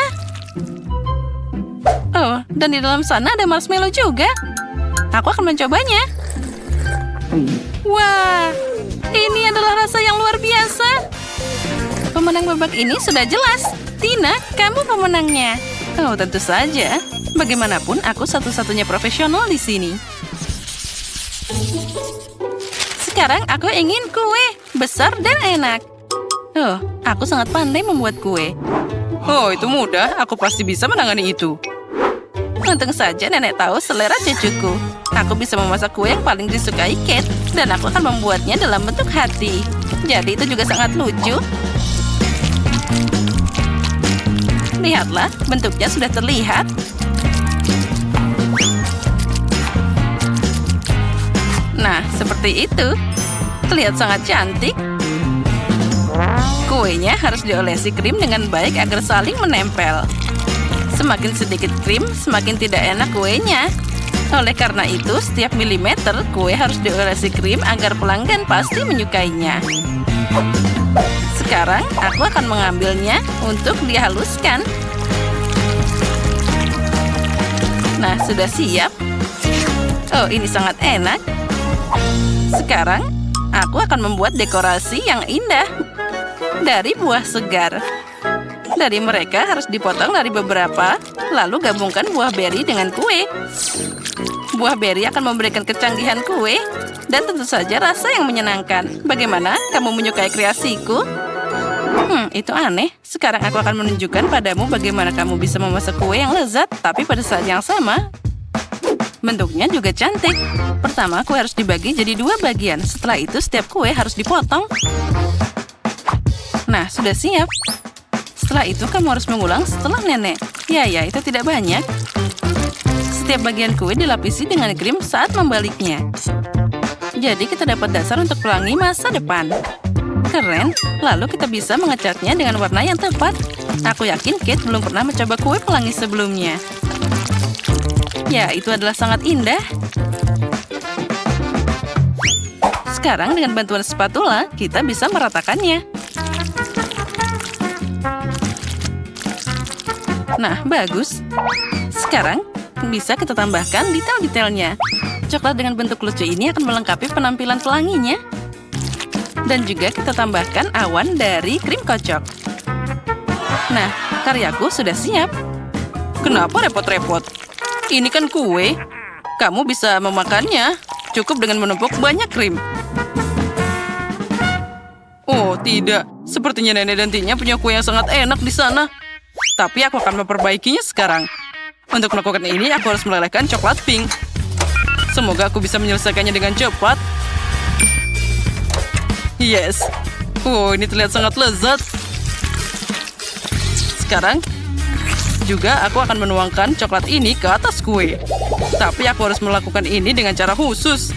Oh, dan di dalam sana ada marshmallow juga. Aku akan mencobanya. Wah, ini adalah rasa yang luar biasa. Pemenang babak ini sudah jelas. Tina, kamu pemenangnya. Oh, tentu saja. Bagaimanapun, aku satu-satunya profesional di sini. Sekarang aku ingin kue besar dan enak. Oh, aku sangat pandai membuat kue. Oh, itu mudah. Aku pasti bisa menangani itu. Untung saja nenek tahu selera cucuku. Aku bisa memasak kue yang paling disukai Kate, dan aku akan membuatnya dalam bentuk hati. Jadi itu juga sangat lucu. Lihatlah, bentuknya sudah terlihat. Nah, seperti itu. Terlihat sangat cantik. Kuenya harus diolesi krim dengan baik agar saling menempel. Semakin sedikit krim, semakin tidak enak kuenya. Oleh karena itu, setiap milimeter kue harus diolesi krim agar pelanggan pasti menyukainya. Sekarang, aku akan mengambilnya untuk dihaluskan. Nah, sudah siap. Oh, ini sangat enak. Sekarang, aku akan membuat dekorasi yang indah dari buah segar. Dari mereka harus dipotong dari beberapa, lalu gabungkan buah beri dengan kue. Buah beri akan memberikan kecanggihan kue, dan tentu saja rasa yang menyenangkan. Bagaimana? Kamu menyukai kreasiku? Itu aneh. Sekarang aku akan menunjukkan padamu bagaimana kamu bisa memasak kue yang lezat, tapi pada saat yang sama. Bentuknya juga cantik. Pertama, kue harus dibagi jadi 2 bagian. Setelah itu, setiap kue harus dipotong. Nah, sudah siap. Setelah itu, kamu harus mengulang setelah nenek. Ya, itu tidak banyak. Setiap bagian kue dilapisi dengan krim saat membaliknya. Jadi, kita dapat dasar untuk pelangi masa depan. Keren. Lalu kita bisa ngecatnya dengan warna yang tepat. Aku yakin Kate belum pernah mencoba kue pelangi sebelumnya. Ya, itu adalah sangat indah. Sekarang dengan bantuan spatula, kita bisa meratakannya. Nah, bagus. Sekarang, bisa kita tambahkan detail-detailnya. Coklat dengan bentuk lucu ini akan melengkapi penampilan pelanginya. Dan juga kita tambahkan awan dari krim kocok. Nah, karyaku sudah siap. Kenapa repot-repot? Ini kan kue. Kamu bisa memakannya. Cukup dengan menumpuk banyak krim. Oh, tidak. Sepertinya nenek dan Tina punya kue yang sangat enak di sana. Tapi aku akan memperbaikinya sekarang. Untuk melakukan ini, aku harus melelehkan coklat pink. Semoga aku bisa menyelesaikannya dengan cepat. Yes. Oh, ini terlihat sangat lezat. Sekarang, juga aku akan menuangkan coklat ini ke atas kue. Tapi aku harus melakukan ini dengan cara khusus.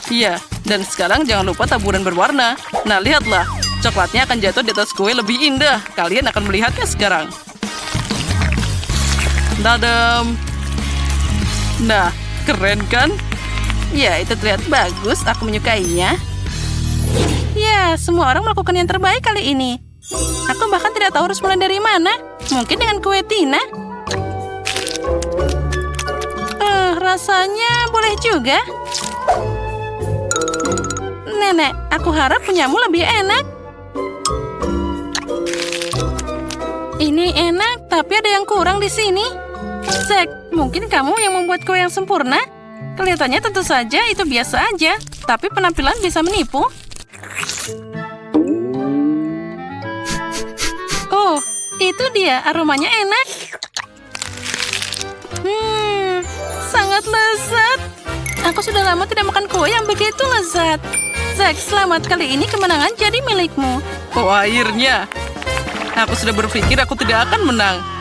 Iya, dan sekarang jangan lupa taburan berwarna. Nah, lihatlah. Coklatnya akan jatuh di atas kue lebih indah. Kalian akan melihatnya sekarang. Tadam! Nah, keren kan? Ya, itu terlihat bagus. Aku menyukainya. Ya, semua orang melakukan yang terbaik kali ini. Aku bahkan tidak tahu harus mulai dari mana. Mungkin dengan kue Tina. Rasanya boleh juga. Nenek, aku harap punyamu lebih enak. Ini enak, tapi ada yang kurang di sini. Zack, mungkin kamu yang membuat kue yang sempurna? Kelihatannya tentu saja itu biasa aja, tapi penampilan bisa menipu. Oh, itu dia. Aromanya enak. Sangat lezat. Aku sudah lama tidak makan kue yang begitu lezat. Zack, selamat, kali ini kemenangan jadi milikmu. Oh, akhirnya. Aku sudah berpikir aku tidak akan menang.